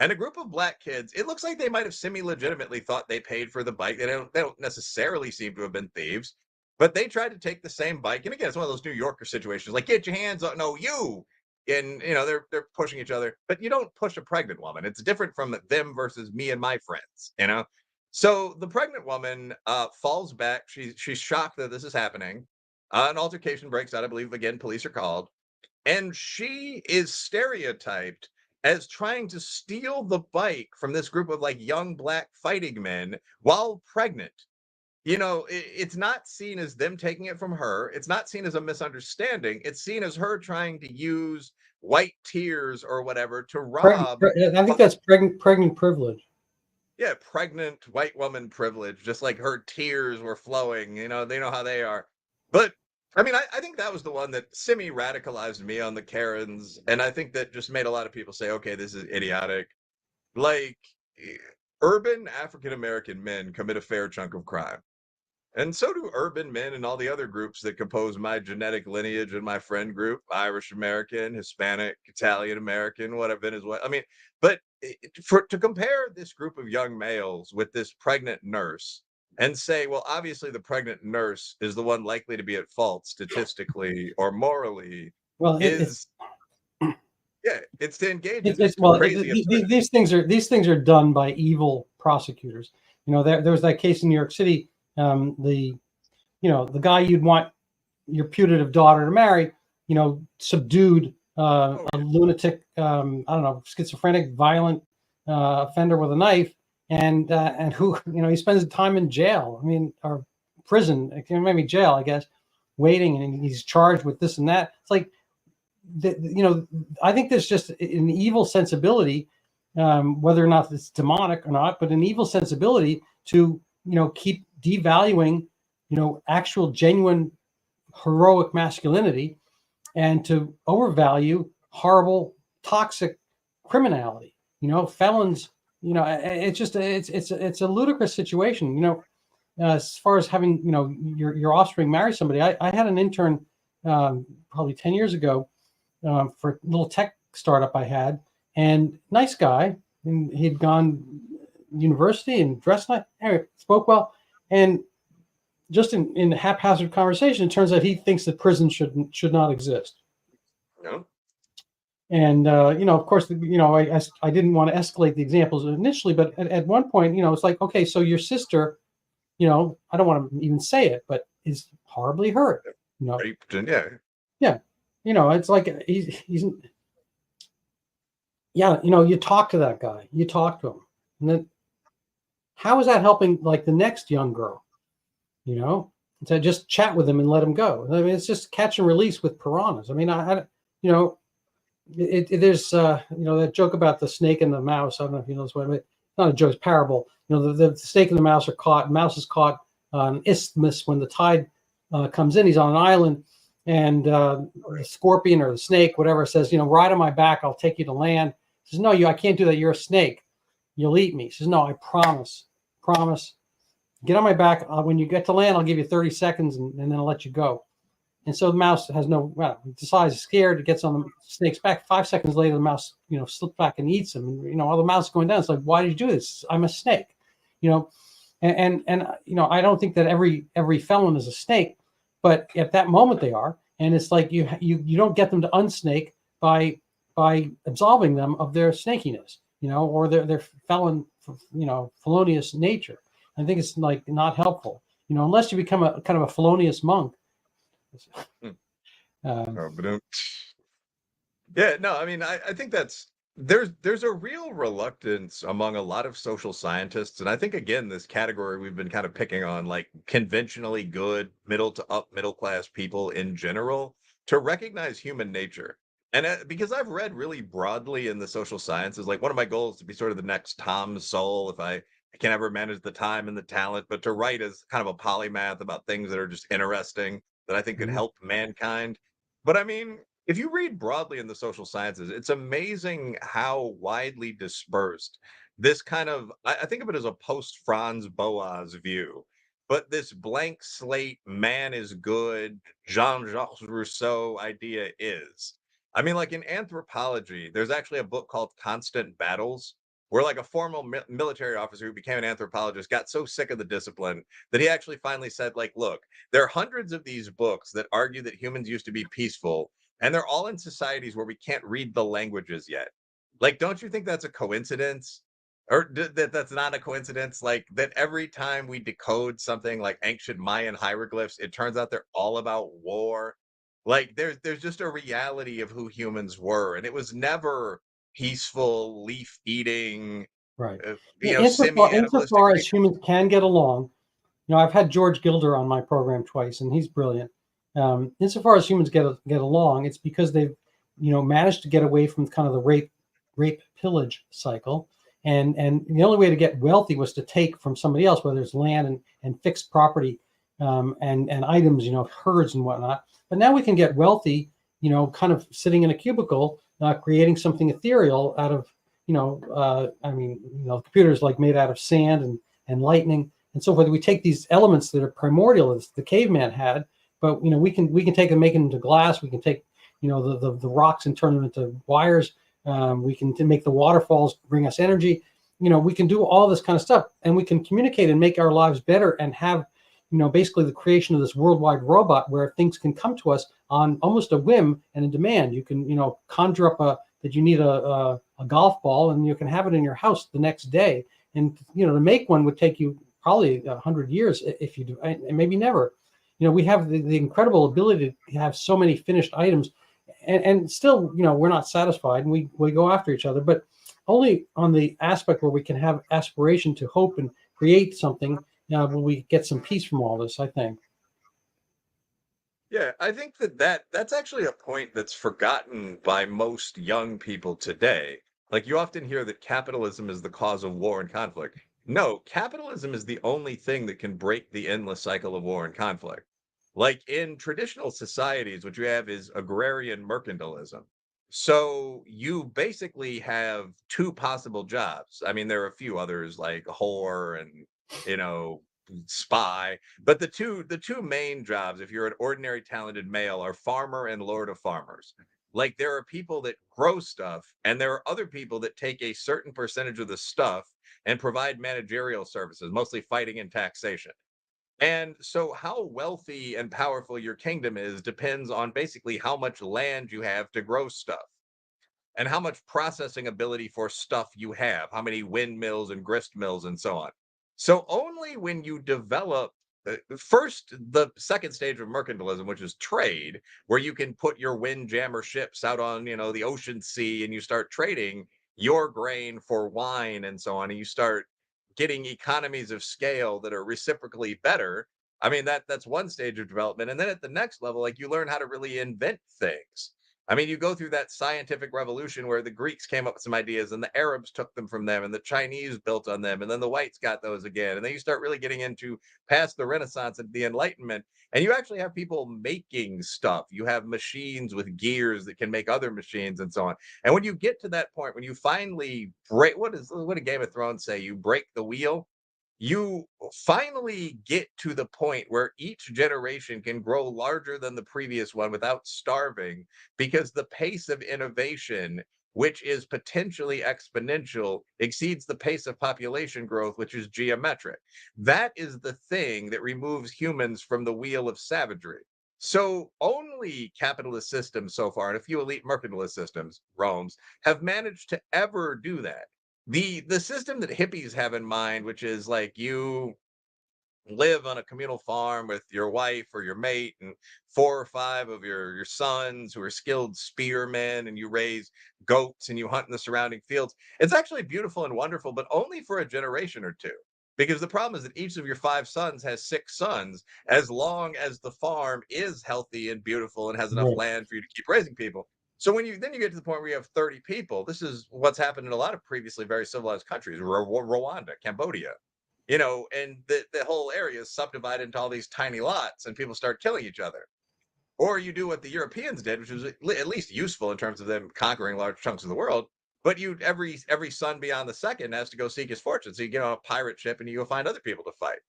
and a group of black kids, it looks like they might have semi-legitimately thought they paid for the bike. They don't necessarily seem to have been thieves, but they tried to take the same bike. And again, it's one of those New Yorker situations, like, "Get your hands on, no, you." And they're pushing each other, but you don't push a pregnant woman. It's different from them versus me and my friends. So the pregnant woman falls back. She's shocked that this is happening. An altercation breaks out. I believe again, police are called, and she is stereotyped as trying to steal the bike from this group of like young black fighting men while pregnant. It's not seen as them taking it from her. It's not seen as a misunderstanding. It's seen as her trying to use white tears or whatever to rob. I think that's pregnant privilege. Yeah, pregnant white woman privilege, just like her tears were flowing. They know how they are. But I mean, I think that was the one that semi-radicalized me on the Karens, and I think that just made a lot of people say, okay, this is idiotic. Like, eh, urban African American men commit a fair chunk of crime. And so do urban men and all the other groups that compose my genetic lineage and my friend group, Irish American, Hispanic, Italian American, what I've been as well. I mean, but to compare this group of young males with this pregnant nurse and say, well, obviously the pregnant nurse is the one likely to be at fault statistically or morally Well, is, yeah, it's to engage in it's just well, crazy absurdity. these things are done by evil prosecutors. You know, there was that case in New York City. The the guy you'd want your putative daughter to marry, subdued a lunatic, I don't know, schizophrenic, violent offender with a knife, and who he spends time in jail. I mean, or prison, maybe jail, I guess, waiting, and he's charged with this and that. It's like, I think there's just an evil sensibility, whether or not it's demonic or not, but an evil sensibility to keep devaluing actual genuine heroic masculinity, and to overvalue horrible toxic criminality, felons. It's a ludicrous situation. As far as having your offspring marry somebody, I had an intern probably 10 years ago for a little tech startup I had, and nice guy, and he'd gone university and dressed nice, anyway, spoke well, and just in haphazard conversation, it turns out he thinks that prison should not exist. No. And of course, I didn't want to escalate the examples initially, but at one point, it's like, okay, so your sister, I don't want to even say it, but is horribly hurt. Raped and yeah. It's like he's you talk to that guy, you talk to him, and then how is that helping like the next young girl? So just chat with him and let him go. I mean, it's just catch and release with piranhas. I mean, there's that joke about the snake and the mouse. I don't know if you know this one, but it's not a joke, it's a parable. The snake and the mouse are caught. Mouse is caught on an isthmus when the tide comes in. He's on an island, and the scorpion or the snake, whatever, says, ride on my back, I'll take you to land. He says, no, I can't do that. You're a snake. You'll eat me. He says, no, I promise. Get on my back. When you get to land, I'll give you 30 seconds, and then I'll let you go. And so the mouse has decides scared. It gets on the snake's back. 5 seconds later, the mouse, slips back and eats him. And, all the mouse is going down. It's like, why did you do this? I'm a snake, and I don't think that every felon is a snake, but at that moment they are. And it's like you don't get them to unsnake by absolving them of their snakiness, or their felonious nature. I think it's like not helpful, unless you become a kind of a felonious monk. Yeah, no, I mean, I think there's a real reluctance among a lot of social scientists, and I think again this category we've been kind of picking on, like conventionally good middle to up middle class people in general, to recognize human nature. And because I've read really broadly in the social sciences, like one of my goals is to be sort of the next Tom Sowell, if I can't ever manage the time and the talent, but to write as kind of a polymath about things that are just interesting that I think could help mankind. But I mean, if you read broadly in the social sciences, it's amazing how widely dispersed this kind of, I think of it as a post Franz Boas view, but this blank slate, man is good, Jean-Jacques Rousseau idea is. I mean, like in anthropology, there's actually a book called Constant Battles, where like a formal military officer who became an anthropologist got so sick of the discipline that he actually finally said, like, look, there are hundreds of these books that argue that humans used to be peaceful, and they're all in societies where we can't read the languages yet. Like, don't you think that's a coincidence? Or that's not a coincidence? Like, that every time we decode something like ancient Mayan hieroglyphs, it turns out they're all about war. Like, there's just a reality of who humans were, and it was never peaceful, leaf eating, Right. semi-animalistic. Insofar as humans can get along, I've had George Gilder on my program twice, and he's brilliant. Insofar as humans get along, it's because they've, managed to get away from kind of the rape pillage cycle, and the only way to get wealthy was to take from somebody else, whether it's land and fixed property, and items, herds and whatnot. But now we can get wealthy, kind of sitting in a cubicle, creating something ethereal out of, computers like made out of sand and lightning and so forth. We take these elements that are primordial, as the caveman had, but we can take and make them into glass. We can take the rocks and turn them into wires. We can make the waterfalls bring us energy. We can do all this kind of stuff, and we can communicate and make our lives better, and have basically the creation of this worldwide robot where things can come to us on almost a whim and a demand. You can conjure up that you need a golf ball, and you can have it in your house the next day. And to make one would take you probably 100 years if you do, and maybe never. We have the incredible ability to have so many finished items, and still we're not satisfied, and we go after each other, but only on the aspect where we can have aspiration to hope and create something will we get some peace from all this, I think. Yeah, I think that's actually a point that's forgotten by most young people today. Like, you often hear that capitalism is the cause of war and conflict. No, capitalism is the only thing that can break the endless cycle of war and conflict. Like, in traditional societies, what you have is agrarian mercantilism. So you basically have two possible jobs. I mean, there are a few others like whore and, you know, spy, but the two main jobs, if you're an ordinary talented male, are farmer and lord of farmers. Like, there are people that grow stuff, and there are other people that take a certain percentage of the stuff and provide managerial services, mostly fighting and taxation. And so how wealthy and powerful your kingdom is depends on basically how much land you have to grow stuff, and how much processing ability for stuff you have, how many windmills and grist mills and so on. So only when you develop first the second stage of mercantilism, which is trade, where you can put your windjammer ships out on the ocean sea, and you start trading your grain for wine and so on, and you start getting economies of scale that are reciprocally better. I mean, that's one stage of development, and then at the next level, like, you learn how to really invent things. I mean, you go through that scientific revolution where the Greeks came up with some ideas, and the Arabs took them from them, and the Chinese built on them, and then the whites got those again. And then you start really getting into past the Renaissance and the Enlightenment, and you actually have people making stuff. You have machines with gears that can make other machines and so on. And when you get to that point, when you finally break, what did Game of Thrones say? You break the wheel. You finally get to the point where each generation can grow larger than the previous one without starving, because the pace of innovation, which is potentially exponential, exceeds the pace of population growth, which is geometric. That is the thing that removes humans from the wheel of savagery. So only capitalist systems so far, and a few elite mercantilist systems, Rome's, have managed to ever do that. The system that hippies have in mind, which is like, you live on a communal farm with your wife or your mate and four or five of your sons who are skilled spearmen, and you raise goats and you hunt in the surrounding fields. It's actually beautiful and wonderful, but only for a generation or two. Because the problem is that each of your five sons has six sons, as long as the farm is healthy and beautiful and has enough Right. land for you to keep raising people. So when you get to the point where you have 30 people, this is what's happened in a lot of previously very civilized countries, Rwanda, Cambodia, and the whole area is subdivided into all these tiny lots, and people start killing each other. Or you do what the Europeans did, which was at least useful in terms of them conquering large chunks of the world. But every son beyond the second has to go seek his fortune. So you get on a pirate ship and you go find other people to fight.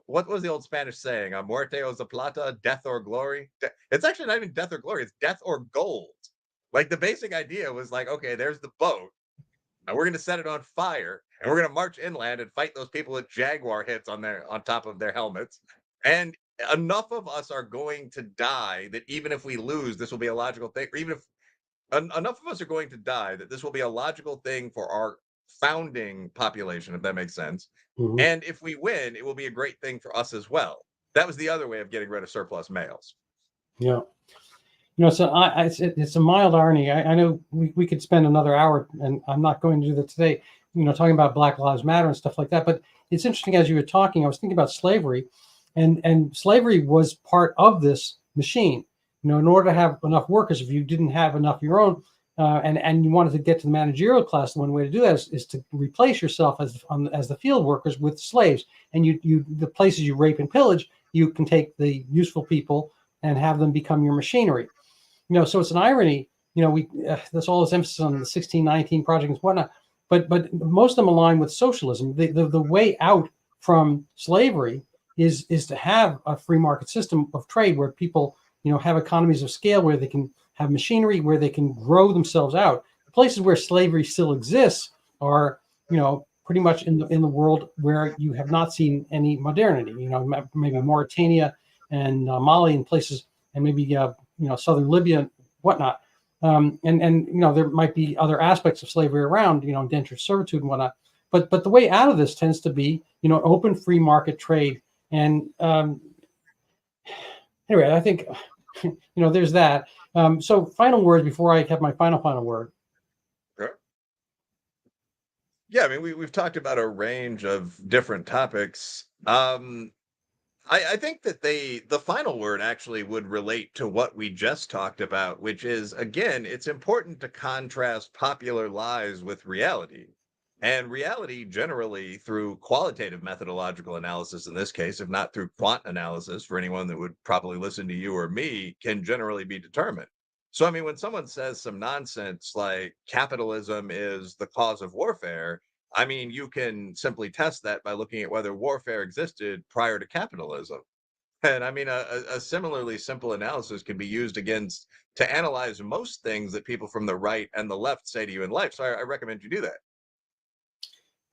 What was the old Spanish saying? A muerte o za plata, death or glory. It's actually not even death or glory. It's death or gold. Like, the basic idea was like, okay, there's the boat. Now we're going to set it on fire, and we're going to march inland and fight those people with Jaguar hits on top of their helmets. And enough of us are going to die that even if we lose, this will be a logical thing. Or even if enough of us are going to die that this will be a logical thing for our founding population, if that makes sense. Mhm. And if we win, it will be a great thing for us as well. That was the other way of getting rid of surplus males. Yeah. So it's a mild irony. I know we could spend another hour, and I'm not going to do that today, talking about Black Lives Matter and stuff like that. But it's interesting, as you were talking, I was thinking about slavery, and slavery was part of this machine. In order to have enough workers, if you didn't have enough of your own, and you wanted to get to the managerial class, the one way to do that is to replace yourself as the field workers with slaves. And the places you rape and pillage, you can take the useful people and have them become your machinery. So it's an irony. There's all this emphasis on the 1619 Project and whatnot, but most of them align with socialism. The way out from slavery is to have a free market system of trade where people have economies of scale, where they can have machinery, where they can grow themselves out. The places where slavery still exists are pretty much in the world where you have not seen any modernity. Maybe Mauritania and Mali and places, and maybe southern Libya and whatnot. And there might be other aspects of slavery around, indentured servitude and whatnot. But the way out of this tends to be, open free market trade. And anyway, I think, there's that. So final words before I have my final word. Sure. Yeah, I mean, we've talked about a range of different topics. I think that the final word actually would relate to what we just talked about, which is, again, it's important to contrast popular lies with reality. And reality generally through qualitative methodological analysis, in this case, if not through quant analysis, for anyone that would probably listen to you or me, can generally be determined. So, I mean, when someone says some nonsense like capitalism is the cause of warfare, I mean, you can simply test that by looking at whether warfare existed prior to capitalism. And I mean, a similarly simple analysis can be used against to analyze most things that people from the right and the left say to you in life. So I recommend you do that.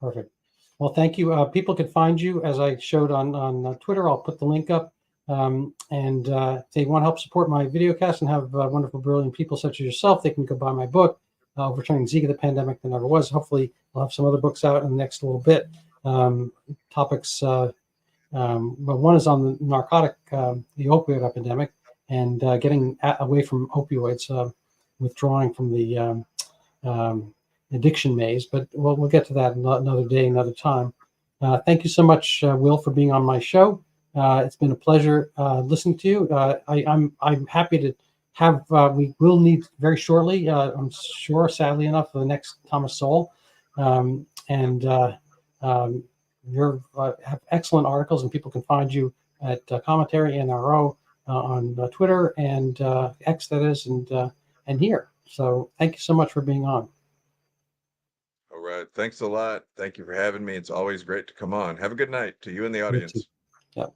Perfect. Well, thank you. People can find you, as I showed on Twitter. I'll put the link up. And if they want to help support my video cast and have wonderful, brilliant people such as yourself, they can go buy my book, Overturning Zika, the Pandemic That Never Was. Hopefully, I'll have some other books out in the next little bit. Topics, well, one is on the narcotic, the opioid epidemic, and getting away from opioids, withdrawing from the addiction maze. But we'll get to that another day, another time. Thank you so much, Will, for being on my show. It's been a pleasure listening to you. I'm happy to have. We will need very shortly, I'm sure, sadly enough, the next Thomas Sowell, and you have excellent articles, and people can find you at Commentary NRO on Twitter and X, that is, and here. So thank you so much for being on. All right. Thanks a lot. Thank you for having me. It's always great to come on. Have a good night to you and the audience. Yeah.